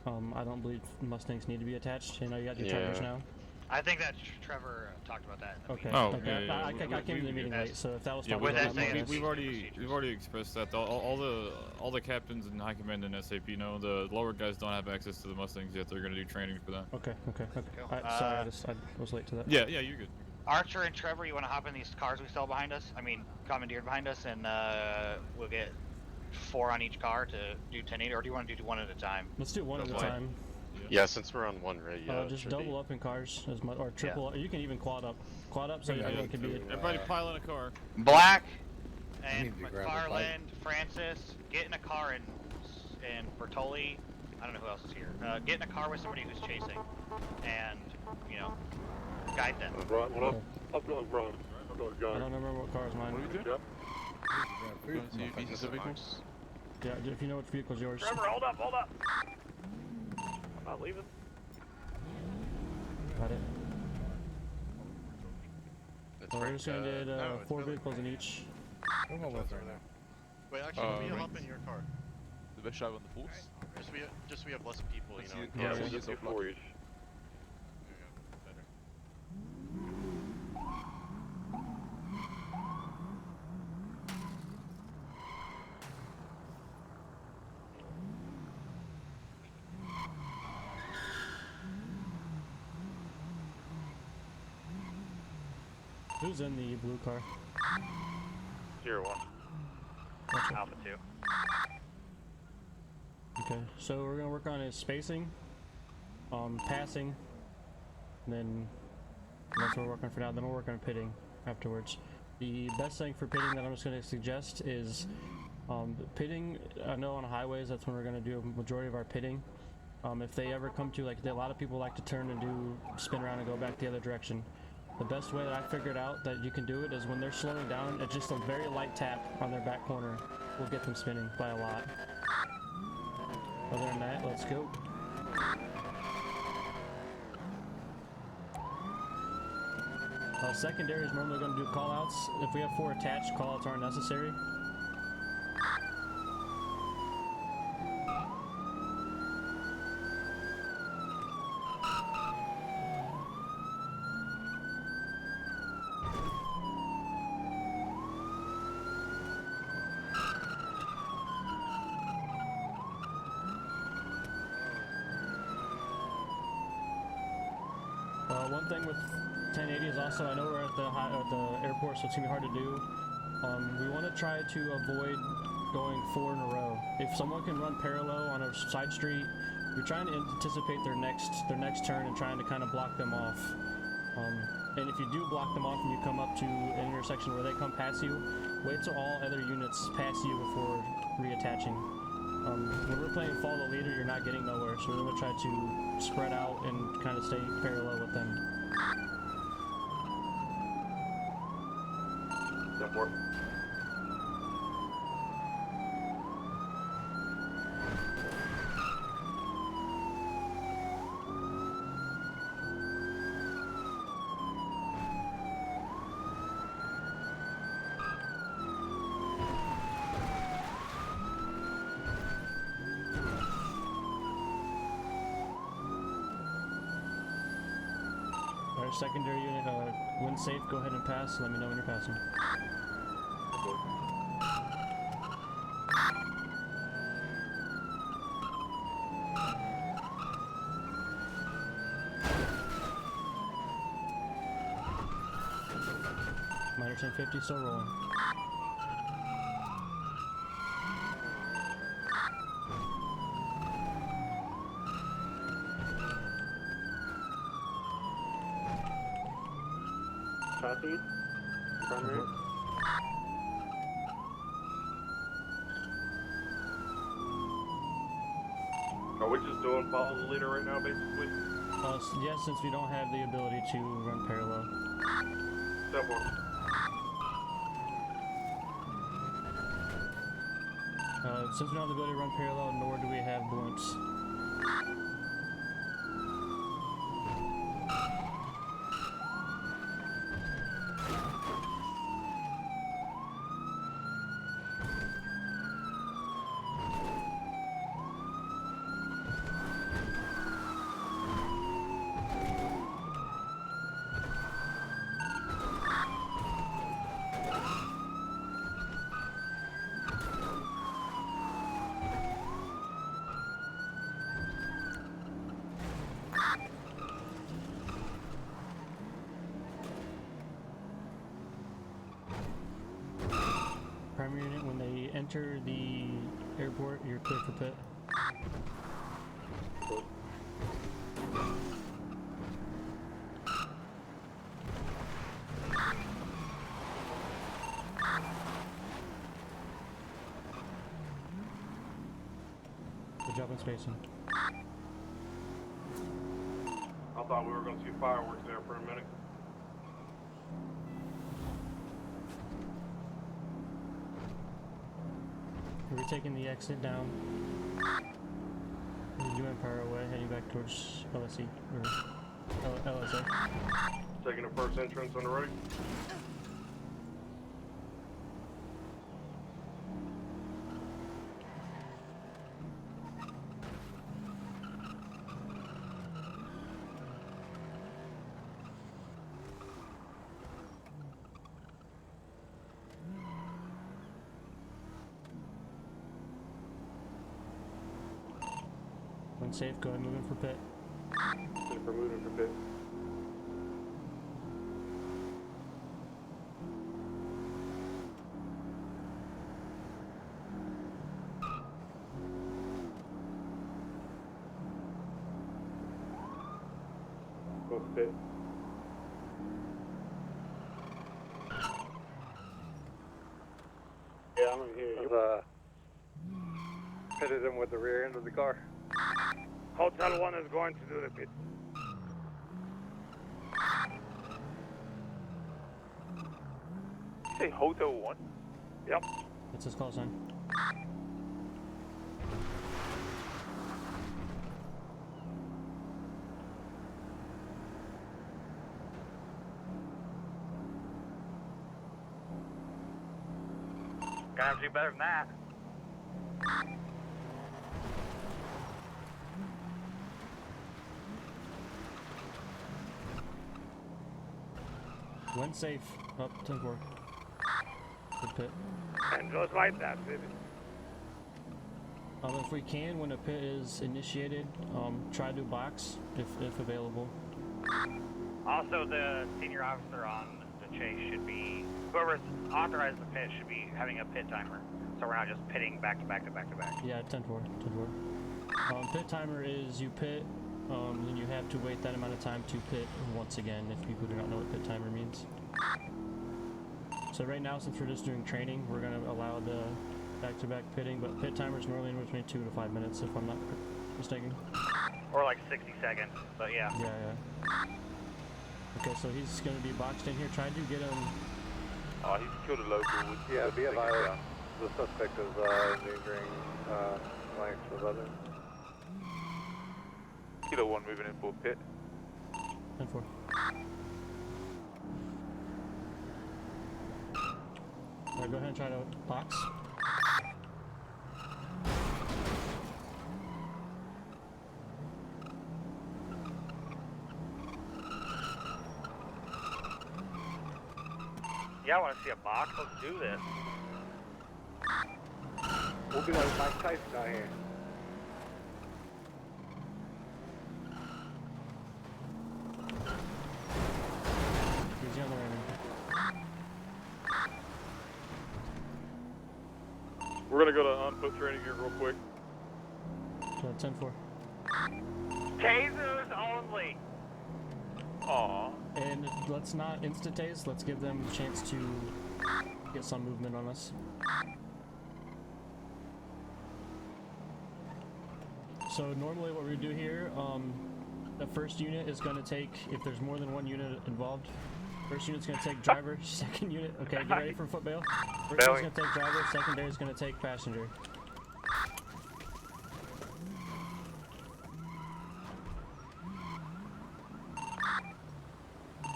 S1: I don't believe Mustangs need to be attached. You know, you got your Chargers
S6: Yeah.
S1: now.
S2: I think that Trevor talked about that. In the
S1: Okay.
S2: meeting.
S3: Oh,
S1: okay.
S3: yeah,
S1: I came to the meeting
S2: Yes.
S1: late, so if that was
S3: Yeah,
S1: talked
S2: with
S1: about,
S2: that saying,
S1: yes.
S3: we've already expressed that. All the captains and high command and SAP know the lower guys don't have access to the Mustangs yet. They're gonna do training for that.
S1: Okay.
S2: Go.
S1: Alright, sorry, I was late to that.
S3: Yeah, you're good.
S2: Archer and Trevor, you want to hop in these cars we saw behind us? I mean, commandeered behind us, and we'll get 4 on each car to do 1080, or do you want to do one at a time?
S1: Let's do one at a
S6: That's fine.
S1: time.
S6: Yeah, since we're on one rate, yeah. it
S1: Just
S6: should
S1: double
S6: be.
S1: up in cars as much, or triple. Up. You can even quad up so
S3: Yeah,
S1: everyone can be.
S3: Everybody pile in a car.
S2: Black
S4: I
S2: and
S4: need to grab a bite.
S2: McFarland, Francis, get in a car and Bertoli. I don't know who else is here. Get in a car with somebody who's chasing, and guide them.
S11: Right, well,
S1: Okay.
S11: I've got a run. I've got to
S1: I
S11: go.
S1: don't remember what car is mine.
S8: What are we doing?
S11: Yep.
S4: Food,
S8: Going to see
S4: motherfucker.
S8: pieces of vehicles?
S1: Yeah, if you know which vehicle's yours.
S11: Trevor, hold up, hold up. I'm not leaving.
S1: Got it.
S6: It's
S1: So we're
S6: right,
S1: just gonna do
S6: no, it's
S1: 4
S6: really
S1: vehicles in
S6: quick.
S1: each.
S4: I'm almost there now.
S6: Wait, actually, let me
S8: Right.
S6: hop in your car.
S8: The best drive on the force?
S6: Just so we have less people,
S8: Let's
S6: you know.
S8: see-
S6: in
S8: yeah,
S6: case
S8: we'll
S6: we
S8: just
S6: get
S8: go
S6: so
S11: for
S6: lucky.
S11: you.
S6: Better.
S1: Who's in the blue car?
S11: 01.
S1: Gotcha.
S11: Alpha 2.
S1: Okay, so we're gonna work on his spacing, passing, and then that's what we're working on for now. Then we'll work on pitting afterwards. The best thing for pitting that I'm just gonna suggest is pitting. I know on highways that's when we're gonna do a majority of our pitting. If they ever come to a lot of people like to turn and do spin around and go back the other direction. The best way that I figured out that you can do it is when they're slowing down, it's just a very light tap on their back corner will get them spinning by a lot. Other than that, let's go. Secondary is normally going to do callouts. If we have 4 attached, callouts aren't necessary. One thing with 1080 is also, I know we're at the airport, so it's gonna be hard to do. We want to try to avoid going 4 in a row. If someone can run parallel on a side street, you're trying to anticipate their next turn and trying to kind of block them off. And if you do block them off and you come up to an intersection where they come past you, wait till all other units pass you before reattaching. When we're playing follow the leader, you're not getting nowhere, so we're going to try to spread out and kind of stay parallel with them.
S10: 10-4.
S1: Alright, secondary unit, when safe, go ahead and pass. Let me know when you're passing. Minor 1050, still rolling.
S10: Copy. Primary. Are we just doing follow the leader right now, basically?
S1: Yeah, since we don't have the ability to run parallel.
S10: 10-4.
S1: Since we don't have the ability to run parallel, nor do we have blimps. Primary unit, when they enter the airport, you're clear for pit. Good job in spacing.
S10: I thought we were going to see fireworks there for a minute.
S1: We're taking the exit down. New Empire away, heading back towards LSE, or LSA.
S10: Taking the first entrance on the right.
S1: When safe, go ahead and move in for pit.
S10: For moving for pit. Go to pit.
S4: Yeah, I'm gonna hear you. Pitted him with the rear end of the car.
S5: Hotel 1 is going to do the pit.
S8: You say Hotel 1?
S5: Yep.
S1: That's his call sign.
S2: Gonna have to do better than that.
S1: When safe, up 10-4. Good pit.
S5: And just like that, baby.
S1: If we can, when a pit is initiated, try to box if available.
S2: Also, the senior officer on the chase should be, whoever's authorized the pit should be having a pit timer. So we're not just pitting back to back to back to back.
S1: Yeah, 10-4, 10-4. Pit timer is you pit, then you have to wait that amount of time to pit once again, if people do not know what pit timer means. So right now, since we're just doing training, we're going to allow the back-to-back pitting, but pit timer is normally in between 2 to 5 minutes, if I'm not mistaken.
S2: Or like 60 seconds, but yeah.
S1: Yeah. Okay, so he's going to be boxed in here. Try to get him
S8: He's killed a local.
S4: Yeah, be advised. The suspect is endangering lives of others.
S8: Kilo 1 moving in for pit.
S1: 10-4. Alright, go ahead and try to box.
S10: Yeah, I want to see a box. Let's do this.
S4: We'll be like Mike Tyson out here.
S1: Easy on the landing.
S8: We're gonna go to on-foot training here real quick.
S1: So 10-4.
S10: Tasers only.
S8: Aw.
S1: And let's not insta-tase, let's give them a chance to get some movement on us. So normally what we do here, the first unit is going to take, if there's more than one unit involved, first unit's going to take driver, second unit, okay, get ready for foot bail. First unit's going to take driver, secondary is going to take passenger.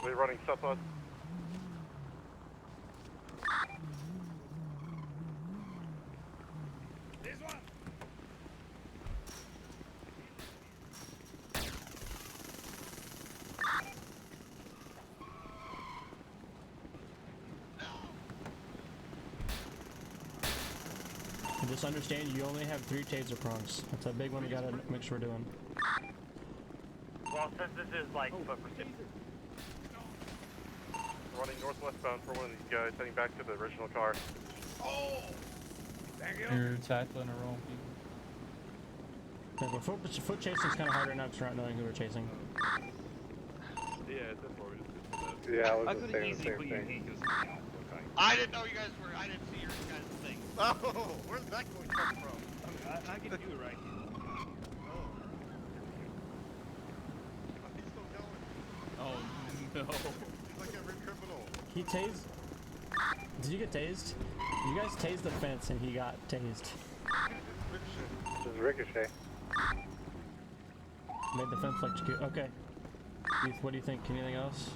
S10: We're running surplus.
S1: And just understand you only have 3 taser prongs. That's a big one we gotta make sure we're doing.
S10: Well, since this is like foot pursuit. Running northwestbound for one of these guys, heading back to the original car.
S5: Oh! Thank you.
S12: You're tackling the wrong people.
S1: Okay, but foot chasing is kind of harder now because we're not knowing who we're chasing.
S8: Yeah, that's why we just did that.
S4: Yeah, I
S7: I
S4: was just
S7: could
S4: saying the
S7: easily
S4: same
S7: put you in
S4: thing.
S7: handcuffs now. Okay.
S2: I didn't know you guys were. I didn't see your guys' thing. Oh, where's that going come from?
S7: I can do it right here.
S2: He's still going.
S3: Oh no.
S2: He's like every criminal.
S1: He tased. Did you get tased? You guys tased the fence and he got tased.
S4: This is Ricochet.
S1: Made the fence electrocute. Okay. What do you think? Anything else?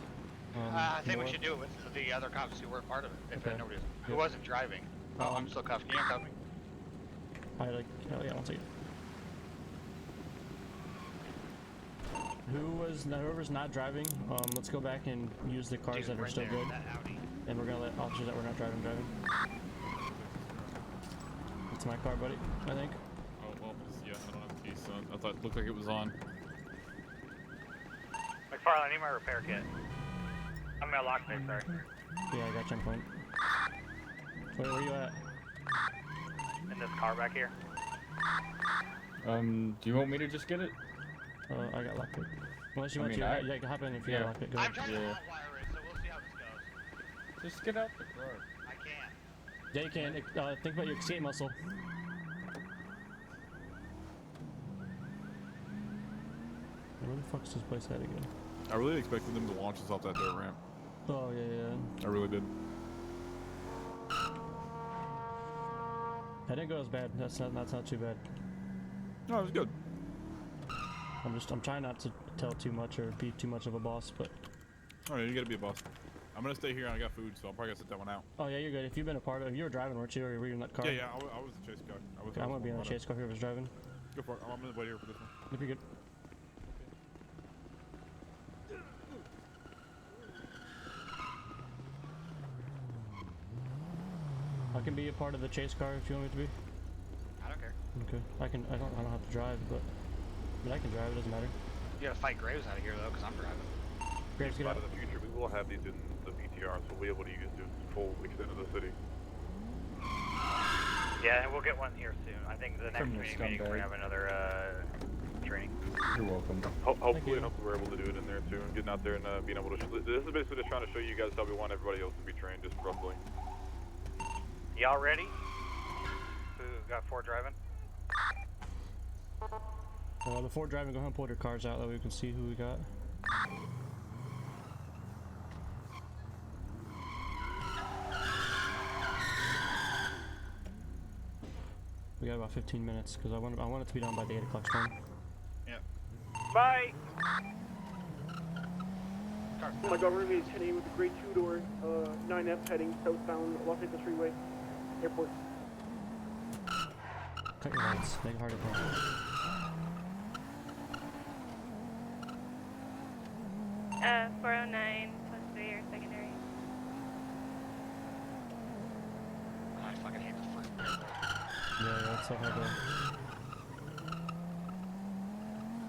S2: I think we
S1: more?
S2: should do it with the other cops who were part of it. If
S1: Okay.
S2: nobody who wasn't driving. Oh, I'm still cuffed. Can you uncuff me?
S1: Oh yeah, I'll take it. Whoever's not driving, let's go back and use the cars
S2: Dude,
S1: that are
S2: right
S1: still
S2: there,
S1: good.
S2: that Audi.
S1: And we're gonna let officers that we're not driving. It's my car, buddy, I think.
S3: Oh well, yeah, I don't have a keys, so I thought it looked like it was on.
S10: McFarlane, I need my repair kit. I'm gonna lock this, sorry.
S1: Yeah, I got jump point. Wait, where you at?
S10: In this car back here.
S12: Do you want me to just get it?
S1: I got lockpick. Unless you
S12: I
S1: want
S12: mean,
S1: to,
S12: I-
S1: yeah, hop in if you
S12: yeah.
S1: got lockpick. Go
S2: I'm
S1: ahead.
S2: trying to
S12: Yeah.
S2: hotwire it, so we'll see how this goes.
S12: Just get out the car.
S2: I can't.
S1: Yeah, you can. Think about your escape muscle. Where the fuck's this place at again?
S3: I really expected them to launch us off that dirt ramp.
S1: Oh, yeah.
S3: I really did.
S1: That didn't go as bad. That's not too bad.
S3: No, it was good.
S1: I'm trying not to tell too much or be too much of a boss, but.
S3: Alright, you gotta be a boss. I'm gonna stay here and I got food, so I'm probably gonna sit that one out.
S1: Oh yeah, you're good. If you've been a part of it, you were driving, weren't you? Or were you in that car?
S3: Yeah, I was the chase guy.
S1: Okay, I'm gonna be in the chase car. Whoever's driving.
S3: Go for it. I'm gonna wait here for this one.
S1: If you're good. I can be a part of the chase car if you want me to be.
S2: I don't care.
S1: Okay. I don't have to drive, but I can drive. It doesn't matter.
S2: You gotta fight Graves out of here though, because I'm driving.
S1: Graves, get out.
S8: In the future, we will have these in the PTR, so we'll be able to use the full extent of the city.
S10: Yeah, and we'll get one here soon. I think the next
S12: Criminal
S10: community meeting we're
S12: scumbag.
S10: gonna have another training.
S12: You're welcome.
S8: Hopefully we're able to do it in there too, and getting out there and being able to. This is basically just trying to show you guys how we want everybody else to be trained, just roughly.
S10: Y'all ready? Who got 4 driving?
S1: Before driving, go ahead and pull your cars out that way we can see who we got. We got about 15 minutes because I want it to be done by the 8 o'clock storm.
S11: Bye!
S10: Oh my god, we're gonna be 10 a.m. with a grade 2 door, 9F heading southbound Los Angeles Freeway, airport.
S1: Cut your lights. Make it harder for me.
S9: 409 plus 3 or secondary.
S2: I fucking hate this freaking.
S1: Yeah, it's so hard to.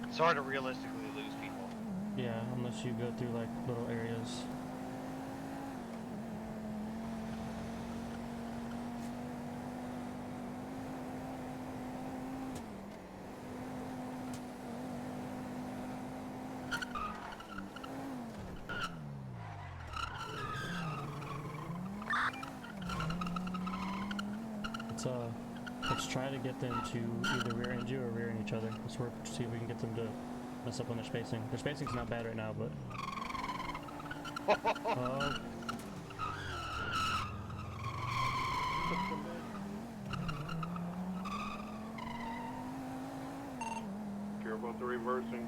S2: It's hard to realistically lose people.
S1: Yeah, unless you go through like little areas. Let's try to get them to either rear end you or rear end each other. Let's work to see if we can get them to mess up on their spacing. Their spacing's not bad right now, but
S10: Careful with the reversing.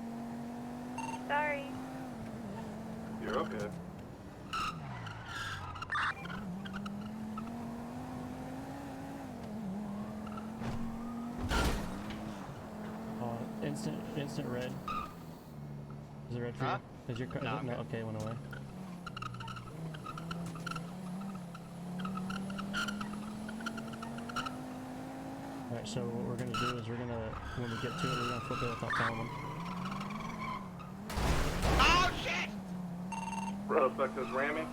S9: Sorry.
S10: You're okay.
S1: instant red. Is it red for you? Is your car?
S2: No,
S1: No, okay, it went away. Alright, so what we're gonna do is when we get to it, we're gonna flip it without telling them.
S2: Oh shit!
S10: Suspect is ramming.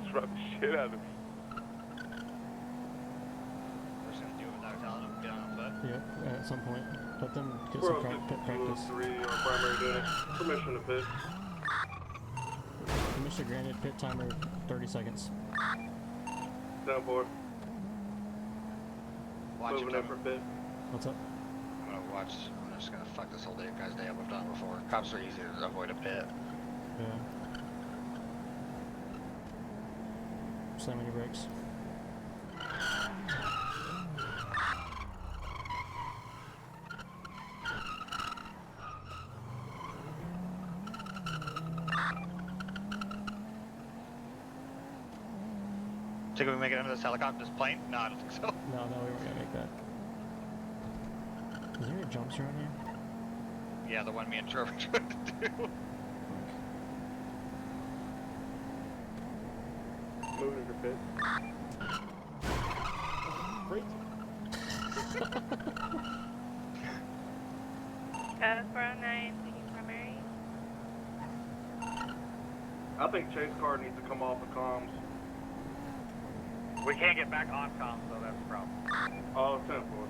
S8: Just run the shit out of me.
S2: We're just gonna do it without telling them. Get on foot.
S1: Yep, at some point. Let them get some pit practice.
S10: 3 on primary duty. Permission to pit.
S1: Permission granted, pit timer 30 seconds.
S10: 10-4.
S2: Watch
S10: Moving
S2: it.
S10: in for pit.
S1: What's up?
S2: I'm gonna watch. I'm just gonna fuck this whole guy's day up. I've done it before. Cops are easy to avoid a pit.
S1: Yeah. Slam on your brakes.
S2: Think we make it under this helicopter, this plane? No, I don't think so.
S1: No, we weren't gonna make that. Is there any jumps around here?
S2: Yeah, the one me and Trevor tried to do.
S10: Moving for pit. Great.
S9: 409 taking primary.
S10: I think Chase car needs to come off the comms.
S2: We can't get back on comms, though, that's the problem.
S10: Oh, 10-4.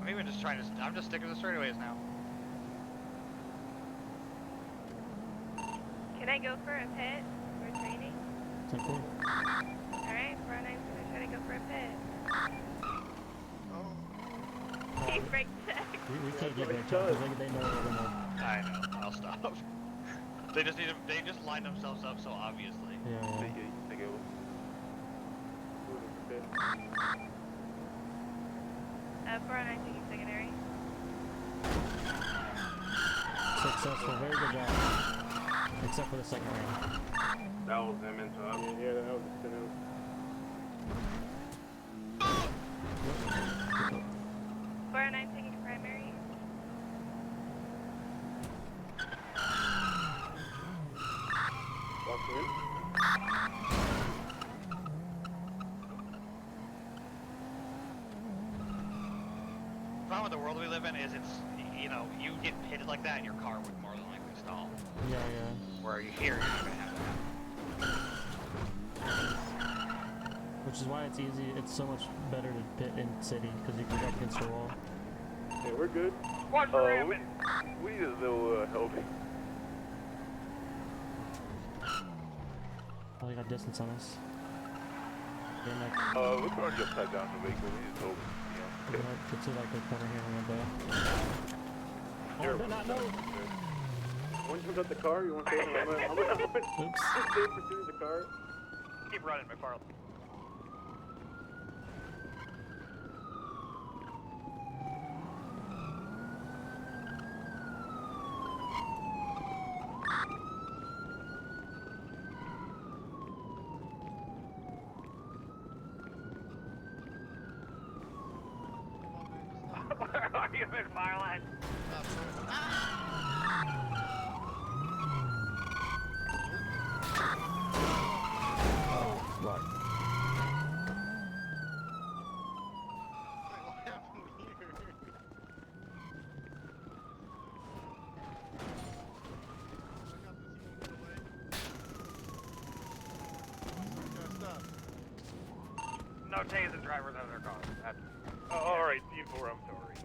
S2: I'm even just trying to. I'm just sticking to the straightaways now.
S9: Can I go for a pit for training?
S1: 10-4.
S9: Alright, 409's gonna try to go for a pit. He brake check.
S1: We can't get back because they know we're gonna.
S2: I know. I'll stop. They just need to. They just line themselves up so obviously.
S1: Yeah.
S10: Moving for pit.
S9: 409 taking secondary.
S1: Successful. Very good job. Except for the second round.
S10: That was them into us. Yeah, that was a
S9: 409 taking primary.
S10: Walk in.
S2: The problem with the world we live in is it's, you know, you get pitted like that and your car would more than likely stall.
S1: Yeah.
S2: Where you hear you're not gonna have that.
S1: Which is why it's easy. It's so much better to pit in city because you can go up against the wall.
S10: Yeah, we're good.
S2: Watch the ramming!
S8: We need a little help.
S1: Oh, they got distance on us. They're like,
S8: We're trying to upside down the vehicle. We need help.
S1: we're gonna get to like the corner here and then
S8: Here.
S1: Oh, no.
S10: One jumps out the car, you want to say I'm gonna stay in pursuit of the car.
S2: Keep running, McFarland. Where are you, McFarland?
S1: Right.
S6: What happened here?
S2: No tasing drivers out of their cars. That's...
S11: Alright, C4, I'm sorry.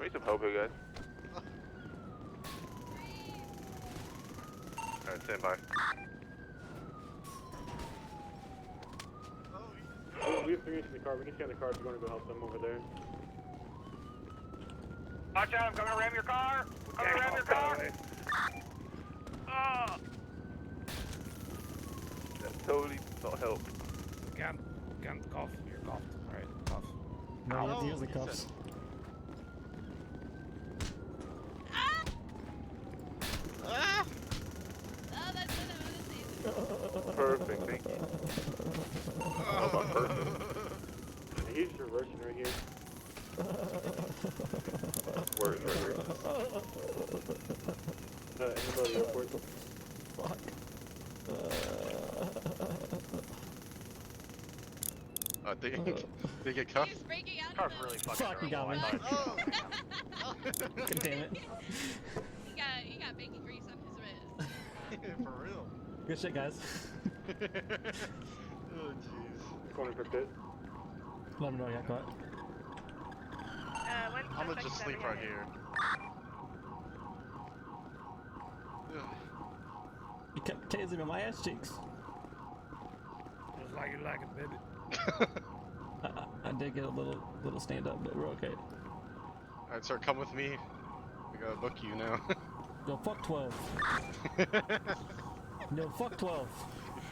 S11: Need some help here, guys.
S6: Alright, stand by.
S10: We have 3 inches in the car. We can stay in the car if you want to go help them over there.
S2: Watch out, I'm coming to ram your car! I'm coming to ram your car! Ah!
S11: That totally not help.
S5: Can't cough. You're coughed. Alright, cough.
S1: No, you have to
S6: Oh,
S1: use the
S6: he
S1: cuffs.
S6: said-
S9: Oh, that's what I want to say.
S11: Perfect, thank you. That was not perfect.
S10: He's reversing right here.
S11: Where is right here?
S10: In the middle of the airport.
S1: Fuck.
S6: They get cuffed?
S9: He's breaking out
S2: Car's
S9: of the...
S2: really fucking
S1: Fuck, you got
S2: durable,
S1: me.
S2: I thought.
S6: Oh!
S1: God damn it.
S9: He got bacon grease on his wrist.
S6: For real.
S1: Good shit, guys.
S6: Oh jeez.
S10: Corner for pit.
S1: Let me know I got caught.
S6: I'm gonna just sleep right here.
S1: You kept tasing me on my ass cheeks.
S5: Just like you like it, baby.
S1: I did get a little stand up, but we're okay.
S6: Alright, sir, come with me. We gotta book you now.
S1: Yo, fuck 12. Yo, fuck 12.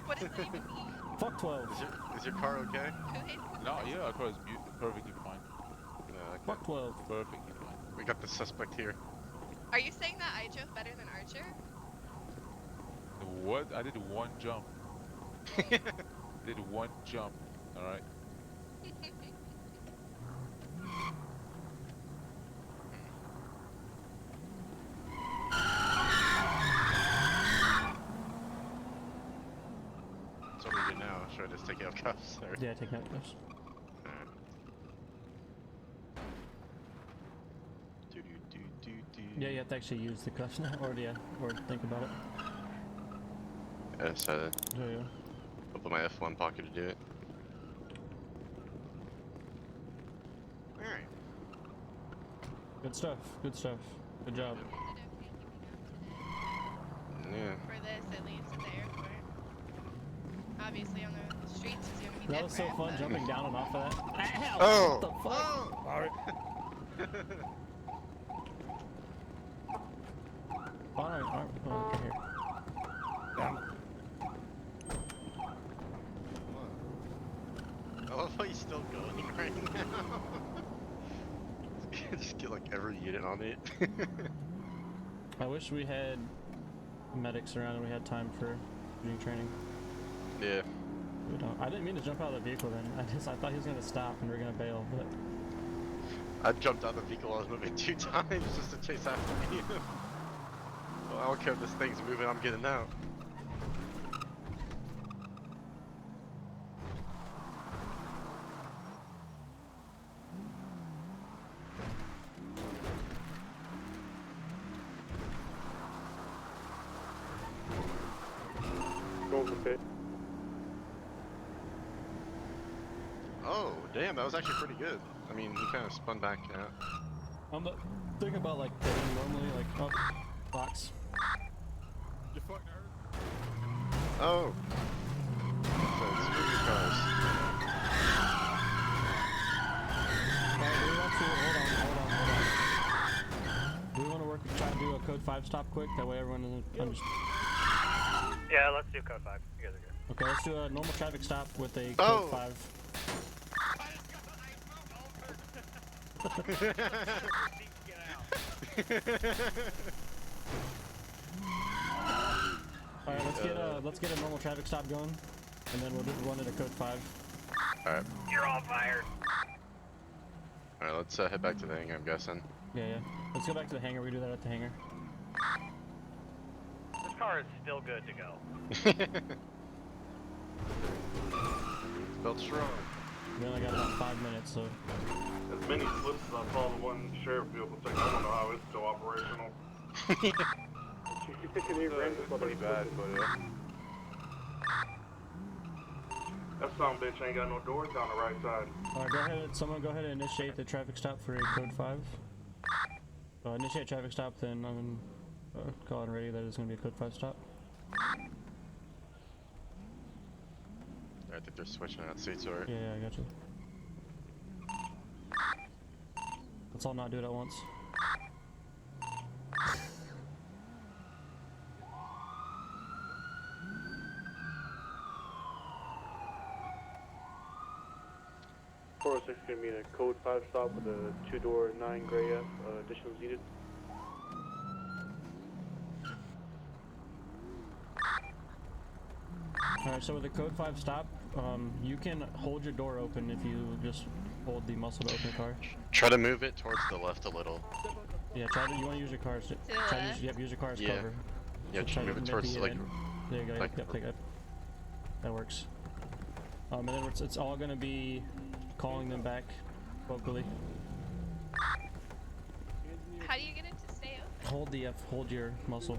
S9: What does that even mean?
S1: Fuck 12.
S6: Is your car okay?
S3: No, yeah, our car is perfectly fine.
S6: Yeah, okay.
S1: Fuck 12.
S3: Perfectly fine.
S6: We got the suspect here.
S9: Are you saying that I drove better than Archer?
S3: What? I did one jump. Did one jump. Alright.
S6: So what do we do now? Should I just take out cuffs? Or...
S1: Yeah, take out cuffs.
S6: Alright.
S1: Yeah, you have to actually use the cuffs now, or yeah, or think about it.
S6: Yeah, so
S1: So yeah.
S6: I'll put my F1 pocket to do it. Alright.
S1: Good stuff. Good stuff. Good job.
S6: Yeah.
S9: For this, at least at the airport. Obviously, on the streets, it's gonna be
S1: That was so
S9: different,
S1: fun
S9: but-
S1: jumping down and off of that. Ow,
S6: Oh!
S1: What the fuck?
S5: Alright.
S1: Alright, oh, okay, here.
S5: Damn it.
S6: I love how he's still going right now. Just get like every unit on it.
S1: I wish we had medics around and we had time for doing training.
S6: Yeah.
S1: We don't. I didn't mean to jump out of the vehicle then. I thought he was gonna stop and we were gonna bail, but
S6: I jumped out of the vehicle while I was moving 2 times just to chase after you. Well, I don't care if this thing's moving, I'm getting out.
S10: Going for pit.
S6: Oh, damn, that was actually pretty good. I mean, he kind of spun back out.
S1: I'm thinking about like getting normally like up box.
S3: You fucking hurt?
S6: Oh. So, screw your cars.
S1: Alright, we want to 5 stop quick? That way everyone understands.
S2: Yeah, let's do code 5. You guys are good.
S1: Okay, let's do a normal traffic stop with a
S6: Oh.
S1: code 5. Alright, let's get a normal traffic stop going, and then we'll do one at a code 5.
S6: Alright.
S2: You're all fired.
S6: Alright, let's head back to the hangar, I'm guessing.
S1: Yeah. Let's go back to the hangar. We do that at the hangar.
S2: This car is still good to go.
S6: Built strong.
S1: We only got about 5 minutes, so.
S11: As many slips as I saw the one sheriff vehicle take, I don't know how it's still operational.
S8: Pretty bad, but yeah.
S11: That son of a bitch ain't got no doors down the right side.
S1: Alright, someone go ahead and initiate the traffic stop for a code 5. Initiate traffic stop, then I'm calling ready that it's going to be a code 5 stop.
S6: I think they're switching out seats, or
S1: Yeah, I got you. Let's all not do it at once.
S10: .406 gonna be in a code 5 stop with a 2-door 9 gray F. Additional needed.
S1: Alright, so with the code 5 stop, you can hold your door open if you just hold the muscle to open the car.
S6: try to move it towards the left a little.
S1: Yeah, you want to use your car as use your car as cover.
S6: Yeah,
S1: So
S6: just
S1: try
S6: move
S1: to
S6: it towards
S1: maybe
S6: like.
S1: There you go.
S6: like-
S1: Yep, take it. That works. And then it's all gonna be calling them back vocally.
S9: How do you get it to stay open?
S1: Hold the F. Hold your muscle.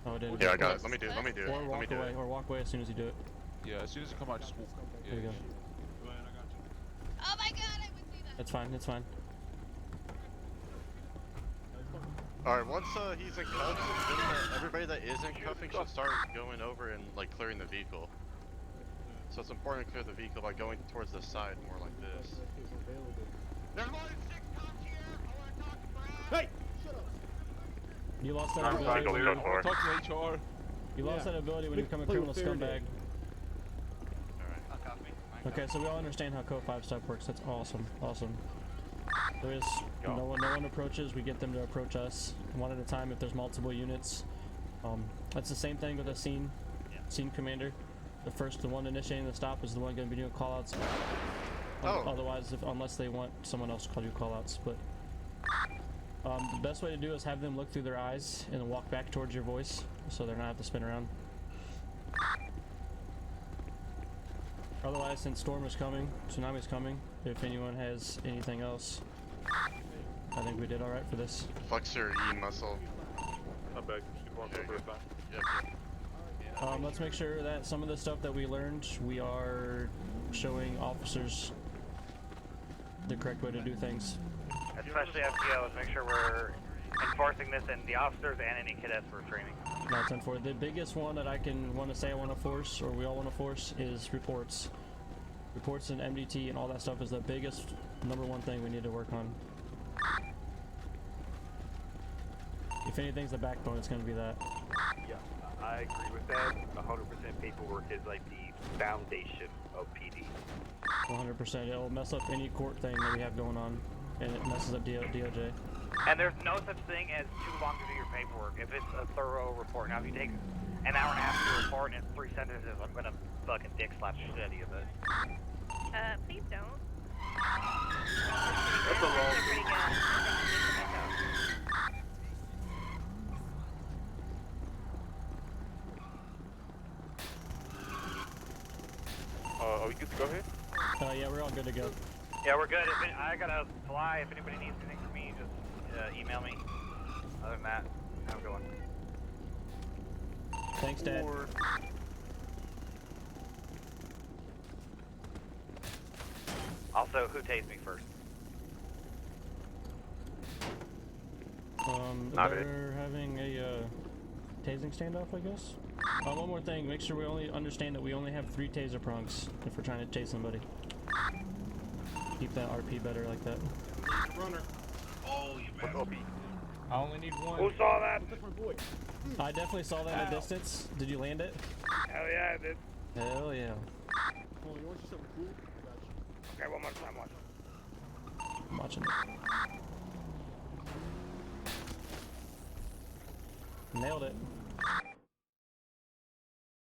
S1: Oh, it did.
S6: Yeah, I got it. Let me do it.
S1: Or
S6: Let me
S1: walk
S6: do
S1: away.
S6: it.
S1: Or walk away as soon as you do it.
S3: Yeah, as soon as you come out, just walk.
S1: There you go.
S9: Oh my god, I would do that.
S1: It's fine. It's fine.
S6: Alright, once he's in cuffs, then everybody that is in cuffing should start going over and like clearing the vehicle. So it's important to clear the vehicle by going towards the side, more like this.
S2: There's more than 6 cops here. I want to talk to Brad.
S10: Hey!
S1: You lost that
S6: I'm
S1: ability.
S6: sorry,
S1: When
S6: go for it.
S3: Talk to HR.
S1: you lost that ability when you become a criminal scumbag.
S2: I'll copy.
S1: Okay, so we all understand how code 5 stop works. That's awesome. Awesome. There is no one approaches. We get them to approach us one at a time if there's multiple units. That's the same thing with a scene commander. The one initiating the stop is the one going to be doing callouts. Otherwise, unless they want someone else to do callouts. But the best way to do is have them look through their eyes and then walk back towards your voice, so they're not have to spin around. Otherwise, since storm is coming, tsunami's coming, if anyone has anything else, I think we did alright for this.
S6: Flex your E muscle.
S8: Not bad. Should walk over first time.
S6: Yep.
S1: Let's make sure that some of the stuff that we learned, we are showing officers the correct way to do things.
S2: Especially FTOs, make sure we're enforcing this in the officers and any cadets we're training.
S1: That's unfortunate. The biggest one that I want to force, or we all want to force, is reports. Reports and MDT and all that stuff is the biggest, #1 thing we need to work on. If anything's the backbone, it's going to be that.
S7: Yeah, I agree with that. 100% paperwork is like the foundation of PD.
S1: 100%. It'll mess up any court thing that we have going on, and it messes up DOJ.
S2: And there's no such thing as too long to do your paperwork if it's a thorough report. Now, if you take an hour and a half to report and it's 3 sentences, I'm gonna fucking dick slap the shit out of you, but...
S9: Please don't.
S11: That's a long
S9: Pretty good.
S8: Are we good to go ahead?
S1: Yeah, we're all good to go.
S2: Yeah, we're good. I gotta fly. If anybody needs anything from me, just email me. Other than that, have a good one.
S1: Thanks, Dad.
S2: Also, who tased me first?
S1: They're having a tasing standoff, I guess. One more thing, make sure we only understand that we only have 3 taser prongs if we're trying to chase somebody. Keep that RP better like that.
S11: runner.
S8: What's up,
S12: I only need one.
S5: Who saw that?
S1: I definitely saw that in the distance. Did you land it?
S5: Hell yeah, I did.
S1: Hell yeah.
S5: Okay, one more time, watch.
S1: I'm watching it. Nailed it.